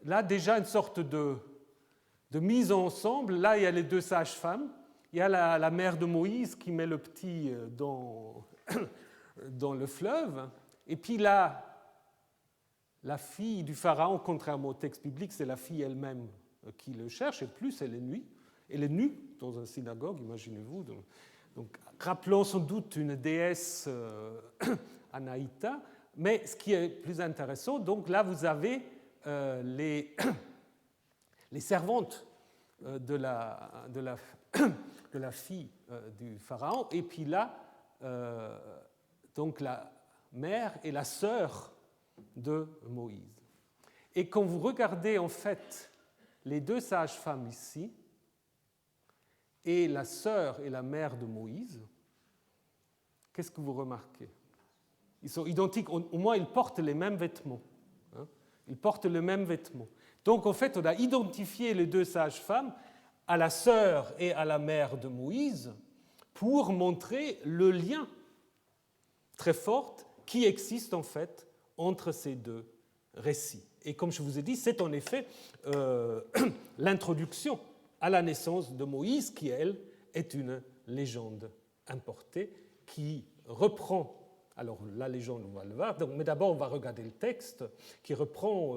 là déjà une sorte de mise ensemble. Là, il y a les 2 sages-femmes. Il y a la mère de Moïse qui met le petit dans le fleuve. Et puis là, la fille du pharaon, contrairement au texte biblique, c'est la fille elle-même qui le cherche. Et plus, elle est nue. Elle est nue dans une synagogue, imaginez-vous. Donc, rappelant sans doute une déesse Anaïta. Mais ce qui est plus intéressant, donc là, vous avez les servantes de la fille du pharaon, et puis là, donc la mère et la sœur de Moïse. Et quand vous regardez en fait les deux sages-femmes ici et la sœur et la mère de Moïse, qu'est-ce que vous remarquez? Ils sont identiques, au moins ils portent les mêmes vêtements. Ils portent le même vêtement. Donc en fait, on a identifié les deux sages-femmes à la sœur et à la mère de Moïse pour montrer le lien très fort qui existe en fait entre ces deux récits. Et comme je vous ai dit, c'est en effet l'introduction à la naissance de Moïse qui, elle, est une légende importée qui reprend, alors la légende, on va le voir, mais d'abord on va regarder le texte qui reprend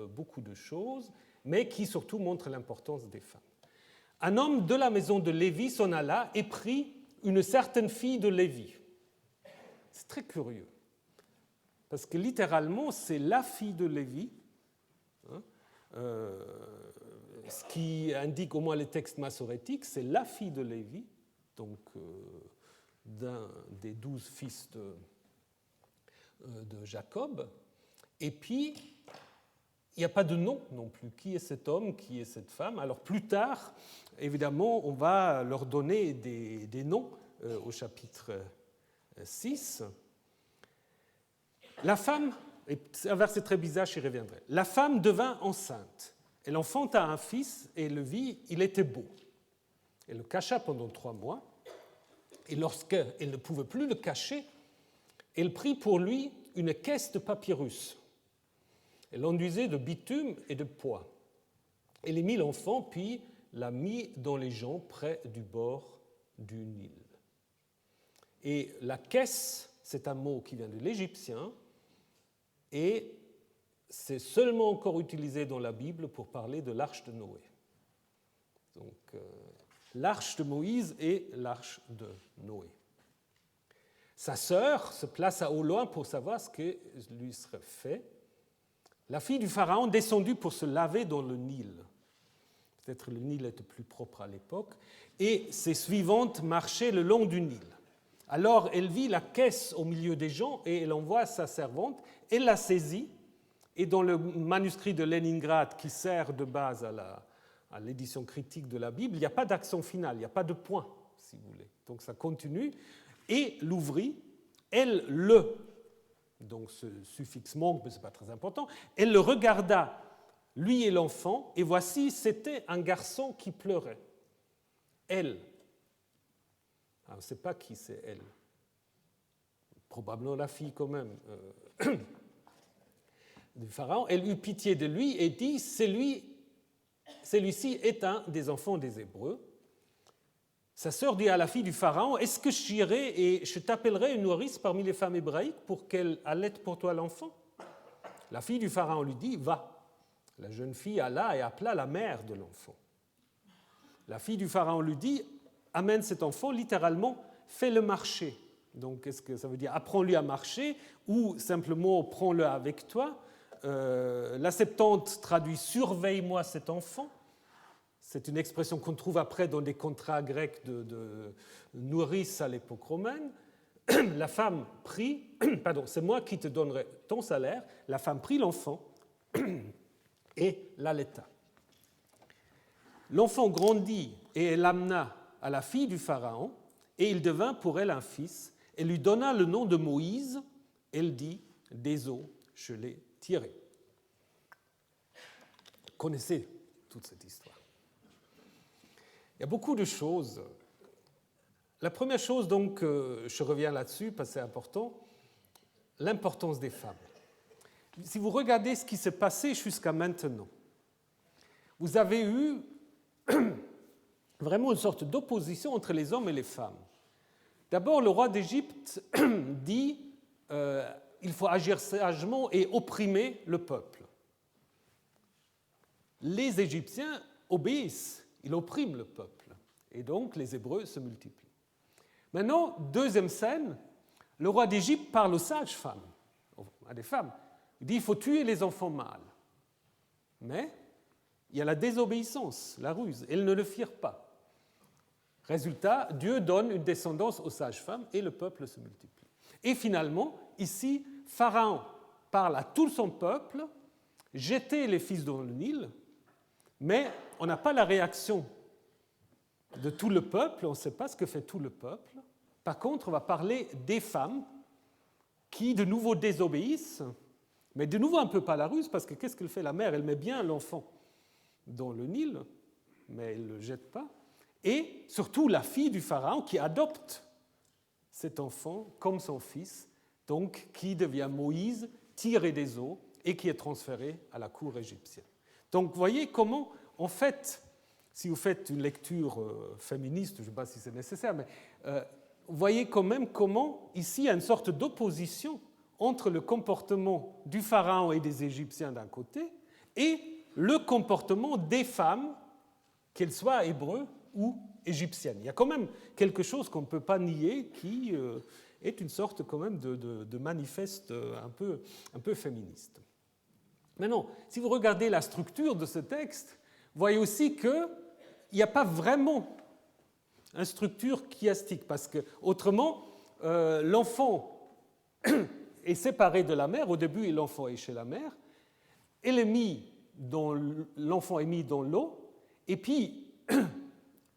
beaucoup de choses, mais qui surtout montre l'importance des femmes. Un homme de la maison de Lévi s'en alla et prit une certaine fille de Lévi. C'est très curieux, parce que littéralement, c'est la fille de Lévi, ce qui indique au moins les textes massorétiques, c'est la fille de Lévi, donc d'un des 12 fils de Jacob. Et puis, il n'y a pas de nom non plus. Qui est cet homme, qui est cette femme? Alors plus tard, évidemment, on va leur donner des noms au chapitre 6. La femme, et c'est un verset très bizarre, j'y reviendrai. La femme devint enceinte. Elle enfanta un fils et le vit, il était beau. Elle le cacha pendant 3 mois. Et lorsqu'elle ne pouvait plus le cacher, elle prit pour lui une caisse de papyrus. Elle l'enduisait de bitume et de pois. Elle y mit l'enfant, puis l'a mis dans les joncs près du bord du Nil. Et la caisse, c'est un mot qui vient de l'égyptien, et c'est seulement encore utilisé dans la Bible pour parler de l'arche de Noé. Donc, l'arche de Moïse et l'arche de Noé. Sa sœur se plaça au loin pour savoir ce que lui serait fait. La fille du Pharaon descendit pour se laver dans le Nil. Peut-être le Nil était plus propre à l'époque. Et ses suivantes marchaient le long du Nil. Alors elle vit la caisse au milieu des gens et elle envoie sa servante. Elle la saisit. Et dans le manuscrit de Leningrad, qui sert de base à l'édition critique de la Bible, il n'y a pas d'accent final, il n'y a pas de point, si vous voulez. Donc ça continue. Et l'ouvrit, elle le, donc ce suffixe manque, mais ce n'est pas très important, elle le regarda, lui et l'enfant, et voici, c'était un garçon qui pleurait. Elle. On ne sait pas qui c'est elle. Probablement la fille quand même du Pharaon. Elle eut pitié de lui et dit, celui-ci est un des enfants des Hébreux. Sa sœur dit à la fille du Pharaon, est-ce que j'irai et je t'appellerai une nourrice parmi les femmes hébraïques pour qu'elle allaite pour toi l'enfant? La fille du Pharaon lui dit, va. La jeune fille alla et appela la mère de l'enfant. La fille du Pharaon lui dit, amène cet enfant, littéralement, fais-le marcher. Donc, est-ce que ça veut dire apprends-lui à marcher ou simplement prends-le avec toi? La Septante traduit surveille-moi cet enfant. C'est une expression qu'on trouve après dans des contrats grecs de nourrice à l'époque romaine. La femme prit, c'est moi qui te donnerai ton salaire. La femme prit l'enfant et l'allaita. L'enfant grandit et elle l'amena à la fille du Pharaon et il devint pour elle un fils. Elle lui donna le nom de Moïse. Elle dit, des eaux, je l'ai tiré. Vous connaissez toute cette histoire. Il y a beaucoup de choses. La première chose, donc, je reviens là-dessus parce que c'est important, l'importance des femmes. Si vous regardez ce qui s'est passé jusqu'à maintenant, vous avez eu vraiment une sorte d'opposition entre les hommes et les femmes. D'abord, le roi d'Égypte dit il faut agir sagement et opprimer le peuple. Les Égyptiens obéissent, ils oppriment le peuple, et donc les Hébreux se multiplient. Maintenant, deuxième scène, le roi d'Égypte parle aux sages-femmes, à des femmes. Il dit il faut tuer les enfants mâles. Mais il y a la désobéissance, la ruse. Elles ne le firent pas. Résultat, Dieu donne une descendance aux sages-femmes et le peuple se multiplie. Et finalement, ici, Pharaon parle à tout son peuple, jetez les fils dans le Nil, mais on n'a pas la réaction de tout le peuple, on ne sait pas ce que fait tout le peuple. Par contre, on va parler des femmes qui, de nouveau, désobéissent, mais de nouveau un peu pas la ruse, parce que qu'est-ce qu'elle fait la mère? Elle met bien l'enfant dans le Nil, mais elle ne le jette pas. Et surtout la fille du pharaon qui adopte cet enfant comme son fils, donc qui devient Moïse, tiré des eaux, et qui est transféré à la cour égyptienne. Donc vous voyez comment, en fait, si vous faites une lecture féministe, je ne sais pas si c'est nécessaire, mais vous voyez quand même comment, ici, il y a une sorte d'opposition entre le comportement du pharaon et des Égyptiens d'un côté, et le comportement des femmes, qu'elles soient hébreux ou égyptiennes. Il y a quand même quelque chose qu'on ne peut pas nier qui est une sorte quand même de manifeste un peu féministe. Maintenant, si vous regardez la structure de ce texte, vous voyez aussi qu'il n'y a pas vraiment une structure chiastique, parce que autrement, l'enfant est séparé de la mère. Au début, l'enfant est chez la mère. L'enfant est mis dans l'eau, et puis,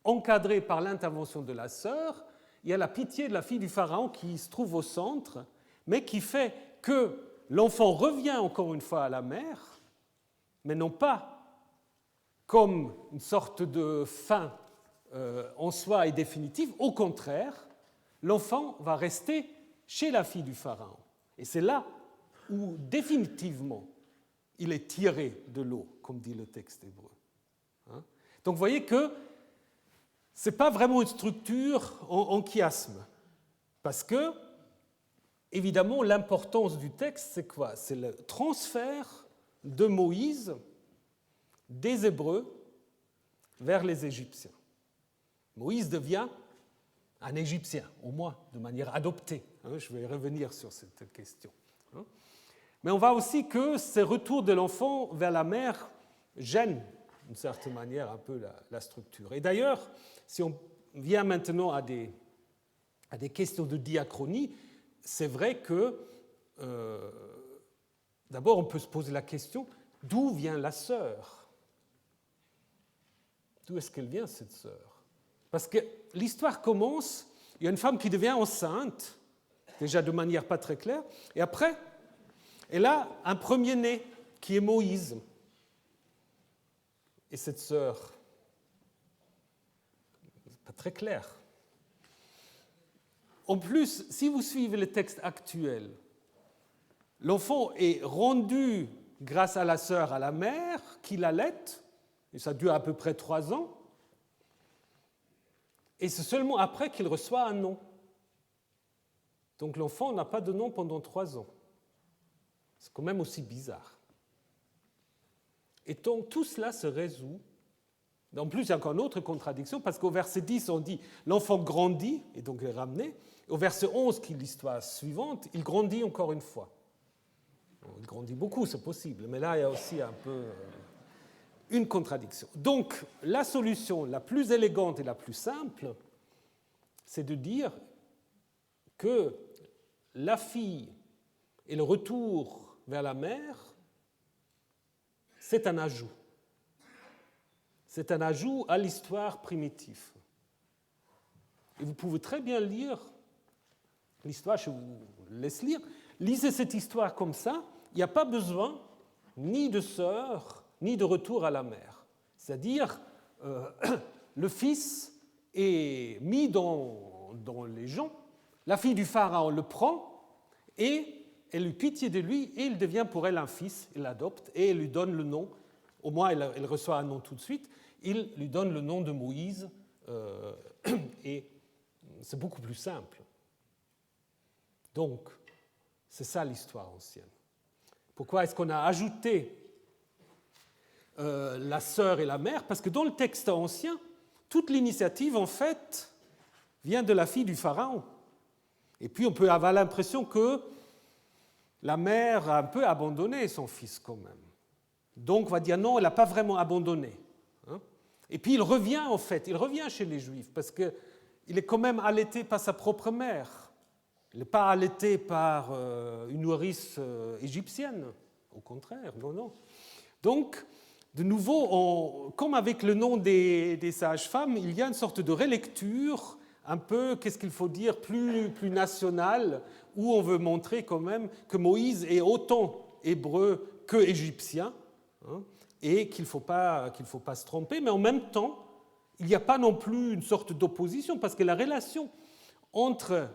encadré par l'intervention de la sœur, il y a la pitié de la fille du pharaon qui se trouve au centre, mais qui fait que l'enfant revient encore une fois à la mère, mais non pas comme une sorte de fin en soi et définitive. Au contraire, l'enfant va rester chez la fille du pharaon. Et c'est là où définitivement il est tiré de l'eau, comme dit le texte hébreu. Donc vous voyez que ce n'est pas vraiment une structure en chiasme, parce que, évidemment, l'importance du texte, c'est quoi? C'est le transfert de Moïse des Hébreux vers les Égyptiens. Moïse devient un Égyptien, au moins de manière adoptée. Je vais revenir sur cette question. Mais on voit aussi que ces retours de l'enfant vers la mère gênent d'une certaine manière un peu la structure. Et d'ailleurs, si on vient maintenant à des questions de diachronie, c'est vrai que, d'abord, on peut se poser la question, d'où vient la sœur? D'où est-ce qu'elle vient, cette sœur? Parce que l'histoire commence, il y a une femme qui devient enceinte, déjà de manière pas très claire, et après, elle a un premier-né, qui est Moïse. Et cette sœur, c'est pas très clair. En plus, si vous suivez le texte actuel, l'enfant est rendu grâce à la sœur à la mère qui l'allaite, et ça dure à peu près 3 ans, et c'est seulement après qu'il reçoit un nom. Donc l'enfant n'a pas de nom pendant 3 ans. C'est quand même aussi bizarre. Et donc tout cela se résout. En plus, il y a encore une autre contradiction, parce qu'au verset 10, on dit « l'enfant grandit », et donc il est ramené. Au verset 11, qui est l'histoire suivante, il grandit encore une fois. Il grandit beaucoup, c'est possible, mais là, il y a aussi un peu une contradiction. Donc, la solution la plus élégante et la plus simple, c'est de dire que la fille et le retour vers la mère, c'est un ajout. C'est un ajout à l'histoire primitive. Et vous pouvez très bien lire l'histoire, je vous laisse lire. Lisez cette histoire comme ça, il n'y a pas besoin ni de sœur, ni de retour à la mère. C'est-à-dire, le fils est mis dans les gens, la fille du pharaon le prend, et elle eut pitié de lui, et il devient pour elle un fils, il l'adopte, et elle lui donne le nom, au moins elle reçoit un nom tout de suite, il lui donne le nom de Moïse, et c'est beaucoup plus simple. Donc, c'est ça l'histoire ancienne. Pourquoi est-ce qu'on a ajouté la sœur et la mère? Parce que dans le texte ancien, toute l'initiative, en fait, vient de la fille du pharaon. Et puis, on peut avoir l'impression que la mère a un peu abandonné son fils quand même. Donc, on va dire non, elle n'a pas vraiment abandonné. Et puis, il revient chez les Juifs, parce qu'il est quand même allaité par sa propre mère. Il n'est pas allaité par une nourrice égyptienne, au contraire, non. Donc, de nouveau, comme avec le nom des sages-femmes, il y a une sorte de relecture, un peu, qu'est-ce qu'il faut dire, plus nationale, où on veut montrer quand même que Moïse est autant hébreu que égyptien, hein, et qu'il ne faut pas se tromper, mais en même temps, il n'y a pas non plus une sorte d'opposition, parce que la relation entre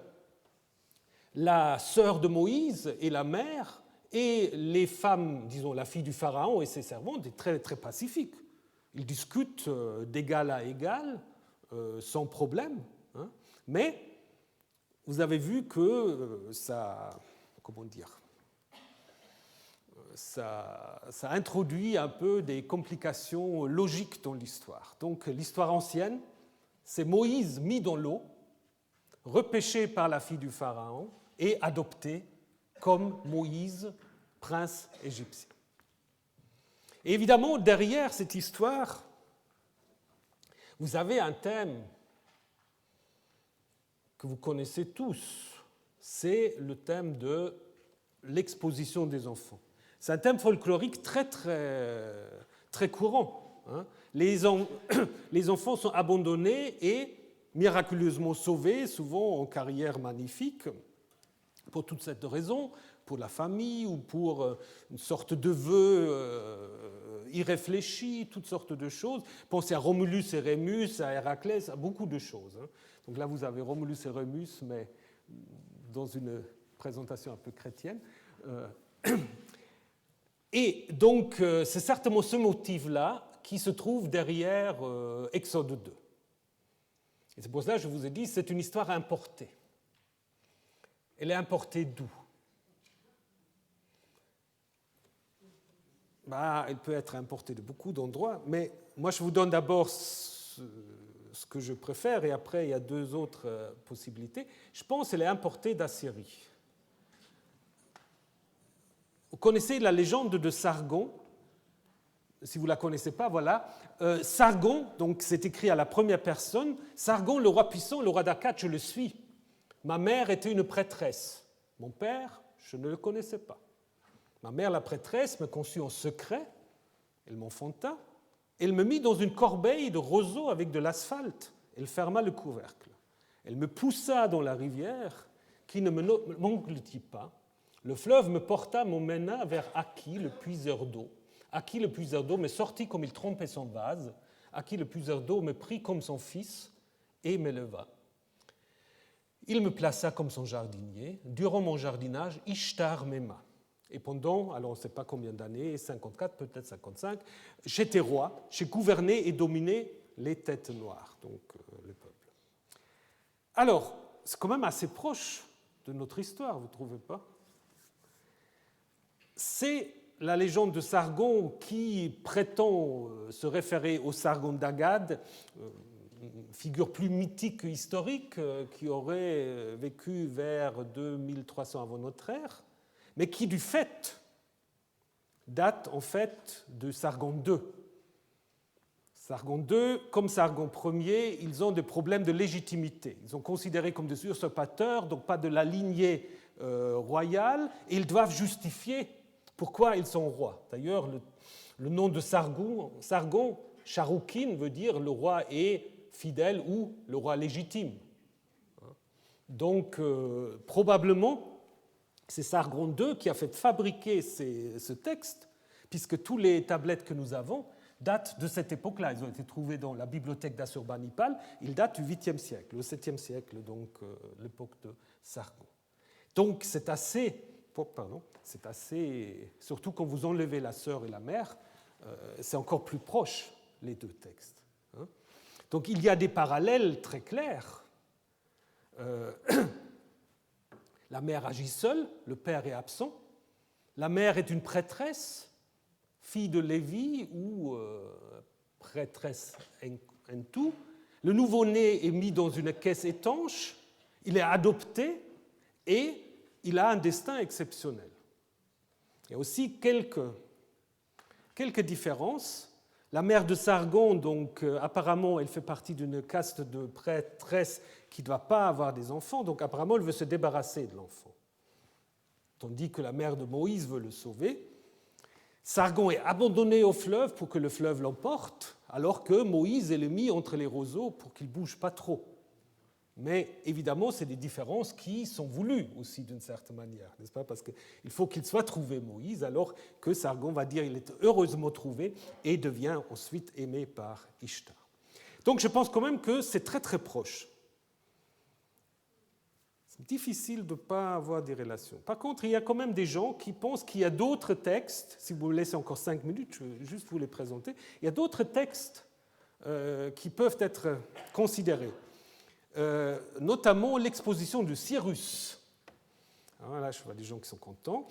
la sœur de Moïse et la mère et les femmes, disons la fille du Pharaon et ses servantes, est très, très pacifique. Ils discutent d'égal à égal, sans problème, hein, mais vous avez vu que ça, comment dire, ça introduit un peu des complications logiques dans l'histoire. Donc l'histoire ancienne, c'est Moïse mis dans l'eau, repêché par la fille du Pharaon et adopté comme Moïse, prince égyptien. Et évidemment, derrière cette histoire, vous avez un thème que vous connaissez tous, c'est le thème de l'exposition des enfants. C'est un thème folklorique très, très, très courant, hein. Les enfants sont abandonnés et miraculeusement sauvés, souvent en carrière magnifique, pour toute cette raison, pour la famille ou pour une sorte de vœu irréfléchi, toutes sortes de choses. Pensez à Romulus et Rémus, à Héraclès, à beaucoup de choses. Donc là, vous avez Romulus et Rémus, mais dans une présentation un peu chrétienne. Et donc, c'est certainement ce motif-là qui se trouve derrière Exode 2. Et c'est pour cela que je vous ai dit, c'est une histoire importée. Elle est importée d'où ? Elle peut être importée de beaucoup d'endroits, mais moi je vous donne d'abord ce que je préfère, et après il y a deux autres possibilités. Je pense qu'elle est importée d'Assyrie. Vous connaissez la légende de Sargon ? Si vous ne la connaissez pas, voilà. Sargon, donc c'est écrit à la première personne. Sargon, le roi puissant, le roi d'Akkad, je le suis. Ma mère était une prêtresse. Mon père, je ne le connaissais pas. Ma mère, la prêtresse, me conçut en secret. Elle m'enfanta. Elle me mit dans une corbeille de roseaux avec de l'asphalte. Elle ferma le couvercle. Elle me poussa dans la rivière qui ne m'engloutit pas. Le fleuve me porta, m'emmena vers Aki, le puiseur d'eau. Aki, le puiseur d'eau, me sortit comme il trompait son vase. Aki, le puiseur d'eau, me prit comme son fils et m'éleva. Il me plaça comme son jardinier. Durant mon jardinage, Ishtar m'aima. Et pendant, alors on ne sait pas combien d'années, 54, peut-être 55, j'étais roi, j'ai gouverné et dominé les têtes noires, donc le peuple. Alors, c'est quand même assez proche de notre histoire, vous ne trouvez pas ? C'est la légende de Sargon qui prétend se référer au Sargon d'Akkad, figure plus mythique que historique, qui aurait vécu vers 2300 avant notre ère, mais qui, du fait, date en fait de Sargon II. Sargon II, comme Sargon Ier, ils ont des problèmes de légitimité. Ils sont considérés comme des usurpateurs, donc pas de la lignée royale, et ils doivent justifier pourquoi ils sont rois. D'ailleurs, le nom de Sargon, Charoukin, veut dire le roi est fidèle ou le roi légitime. Donc, probablement, c'est Sargon II qui a fait fabriquer ce texte, puisque tous les tablettes que nous avons datent de cette époque-là. Ils ont été trouvés dans la bibliothèque d'Assurbanipal. Ils datent du 8e siècle, le 7e siècle, donc l'époque de Sargon. Donc, c'est assez, surtout quand vous enlevez la sœur et la mère, c'est encore plus proche, les deux textes. Donc, il y a des parallèles très clairs. La mère agit seule, le père est absent. La mère est une prêtresse, fille de Lévi ou prêtresse en tout. Le nouveau-né est mis dans une caisse étanche, il est adopté et il a un destin exceptionnel. Il y a aussi quelques différences. La mère de Sargon, donc, apparemment, elle fait partie d'une caste de prêtresses qui ne doit pas avoir des enfants, donc apparemment, elle veut se débarrasser de l'enfant. Tandis que la mère de Moïse veut le sauver. Sargon est abandonné au fleuve pour que le fleuve l'emporte, alors que Moïse est le mis entre les roseaux pour qu'il ne bouge pas trop. Mais évidemment, c'est des différences qui sont voulues aussi d'une certaine manière, n'est-ce pas? Parce qu'il faut qu'il soit trouvé, Moïse, alors que Sargon va dire qu'il est heureusement trouvé et devient ensuite aimé par Ishtar. Donc je pense quand même que c'est très très proche. C'est difficile de ne pas avoir des relations. Par contre, il y a quand même des gens qui pensent qu'il y a d'autres textes, si vous me laissez encore 5 minutes, je vais juste vous les présenter, il y a d'autres textes qui peuvent être considérés. Notamment l'exposition de Cyrus. Voilà, je vois des gens qui sont contents.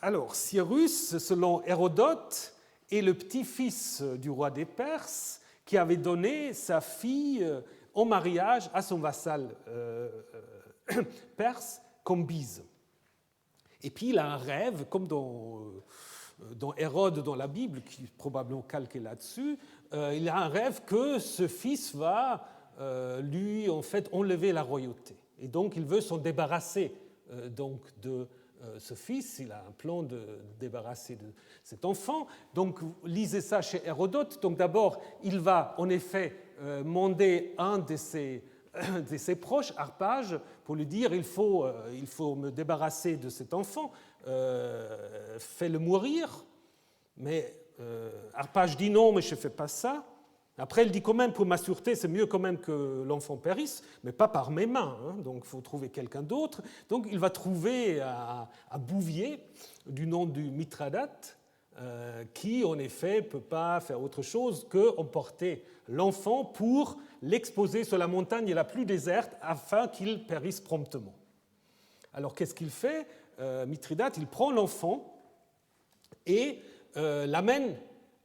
Alors, Cyrus, selon Hérodote, est le petit-fils du roi des Perses qui avait donné sa fille en mariage à son vassal perse, Cambyse. Et puis il a un rêve, comme dans Hérode dans la Bible, qui est probablement calqué là-dessus, il a un rêve que ce fils va lui, en fait, enlever la royauté. Et donc, il veut s'en débarrasser donc, de ce fils. Il a un plan de débarrasser de cet enfant. Donc, lisez ça chez Hérodote. Donc, d'abord, il va, en effet, mander un de ses proches, Harpage, pour lui dire il faut me débarrasser de cet enfant, fais-le mourir. Mais Harpage dit non, mais je ne fais pas ça. Après, elle dit quand même, pour ma sûreté, c'est mieux quand même que l'enfant périsse, mais pas par mes mains, hein, donc il faut trouver quelqu'un d'autre. Donc il va trouver à Bouvier, du nom du Mithradate, qui en effet ne peut pas faire autre chose qu'emporter l'enfant pour l'exposer sur la montagne la plus déserte afin qu'il périsse promptement. Alors qu'est-ce qu'il fait? Mithridate, il prend l'enfant et l'amène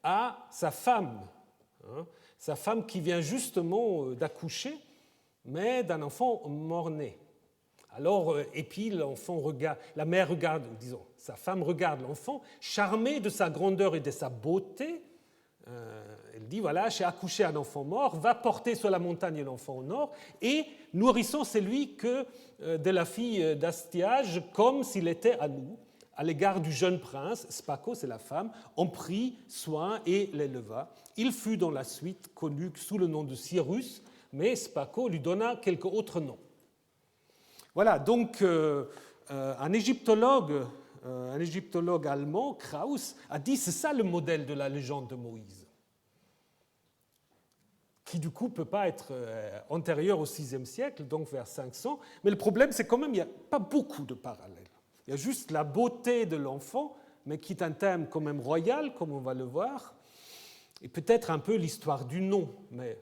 à sa femme, hein, sa femme qui vient justement d'accoucher, mais d'un enfant mort-né. Alors, et puis l'enfant regarde, la mère regarde, disons, sa femme regarde l'enfant, charmée de sa grandeur et de sa beauté. Elle dit, voilà, j'ai accouché un enfant mort, va porter sur la montagne l'enfant au nord, et nourrissons celui que de la fille d'Astiage, comme s'il était à nous. À l'égard du jeune prince, Spako, c'est la femme, en prit soin et l'éleva. Il fut dans la suite connu sous le nom de Cyrus, mais Spako lui donna quelques autres noms. Voilà, donc un égyptologue allemand, Krauss, a dit c'est ça le modèle de la légende de Moïse, qui du coup ne peut pas être antérieur au VIe siècle, donc vers 500. Mais le problème, c'est quand même qu'il n'y a pas beaucoup de parallèles. Il y a juste la beauté de l'enfant, mais qui est un thème quand même royal, comme on va le voir, et peut-être un peu l'histoire du nom, mais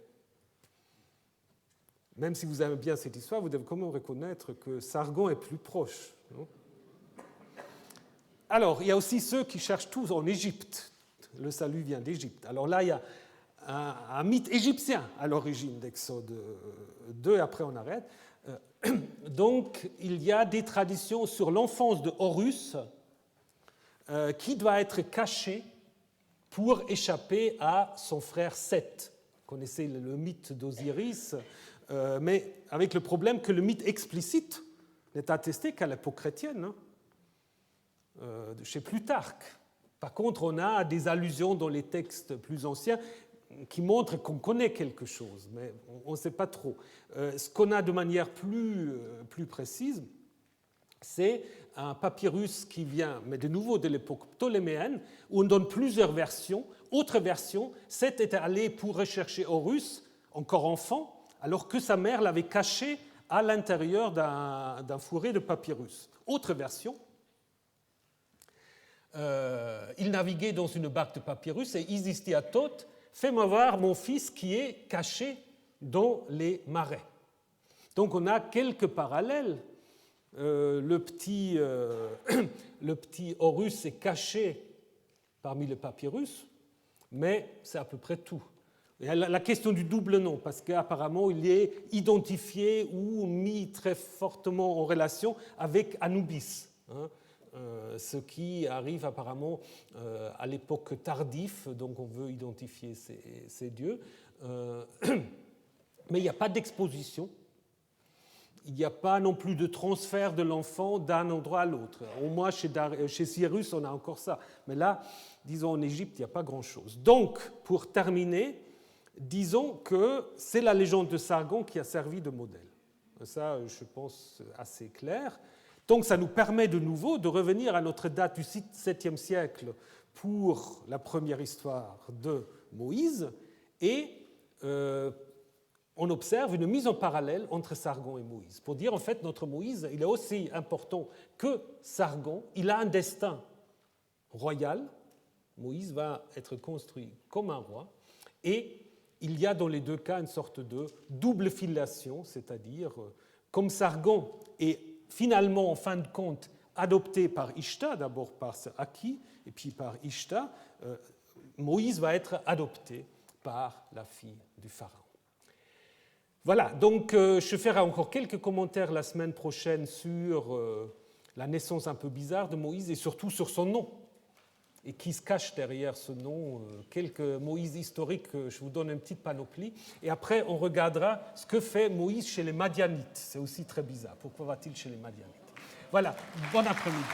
même si vous aimez bien cette histoire, vous devez quand même reconnaître que Sargon est plus proche. Non? Alors, il y a aussi ceux qui cherchent tous en Égypte. Le salut vient d'Égypte. Alors là, il y a un mythe égyptien à l'origine d'Exode 2, après on arrête. Donc, il y a des traditions sur l'enfance de Horus qui doit être cachée pour échapper à son frère Seth. Vous connaissez le mythe d'Osiris, mais avec le problème que le mythe explicite n'est attesté qu'à l'époque chrétienne, hein, chez Plutarque. Par contre, on a des allusions dans les textes plus anciens qui montrent qu'on connaît quelque chose, mais on ne sait pas trop. Ce qu'on a de manière plus précise, c'est un papyrus qui vient, mais de nouveau de l'époque ptoléméenne, où on donne plusieurs versions. Autre version, Seth était allé pour rechercher Horus, encore enfant, alors que sa mère l'avait caché à l'intérieur d'un fourré de papyrus. Autre version, il naviguait dans une barque de papyrus et Isis dit à Thoth, fais-moi voir mon fils qui est caché dans les marais. Donc on a quelques parallèles. Le petit Horus est caché parmi les papyrus, mais c'est à peu près tout. Il y a la question du double nom, parce qu'apparemment il est identifié ou mis très fortement en relation avec Anubis, hein, ce qui arrive apparemment à l'époque tardive, donc on veut identifier ces dieux. Mais il n'y a pas d'exposition. il n'y a pas non plus de transfert de l'enfant d'un endroit à l'autre. Au moins, chez Cyrus, on a encore ça. Mais là, disons, en Égypte, il n'y a pas grand-chose. Donc, pour terminer, disons que c'est la légende de Sargon qui a servi de modèle. Ça, je pense, assez clair. Donc, ça nous permet de nouveau de revenir à notre date du 7e siècle pour la première histoire de Moïse, et on observe une mise en parallèle entre Sargon et Moïse, pour dire en fait notre Moïse, il est aussi important que Sargon, il a un destin royal, Moïse va être construit comme un roi, et il y a dans les deux cas une sorte de double filiation, c'est-à-dire comme Sargon est finalement en fin de compte adopté par Ishta, d'abord par Aki, et puis par Ishta, Moïse va être adopté par la fille du pharaon. Voilà, donc je ferai encore quelques commentaires la semaine prochaine sur la naissance un peu bizarre de Moïse et surtout sur son nom. Et qui se cache derrière ce nom, quelques Moïse historiques, je vous donne une petite panoplie. Et après, on regardera ce que fait Moïse chez les Madianites. C'est aussi très bizarre. Pourquoi va-t-il chez les Madianites? Voilà, bon après-midi.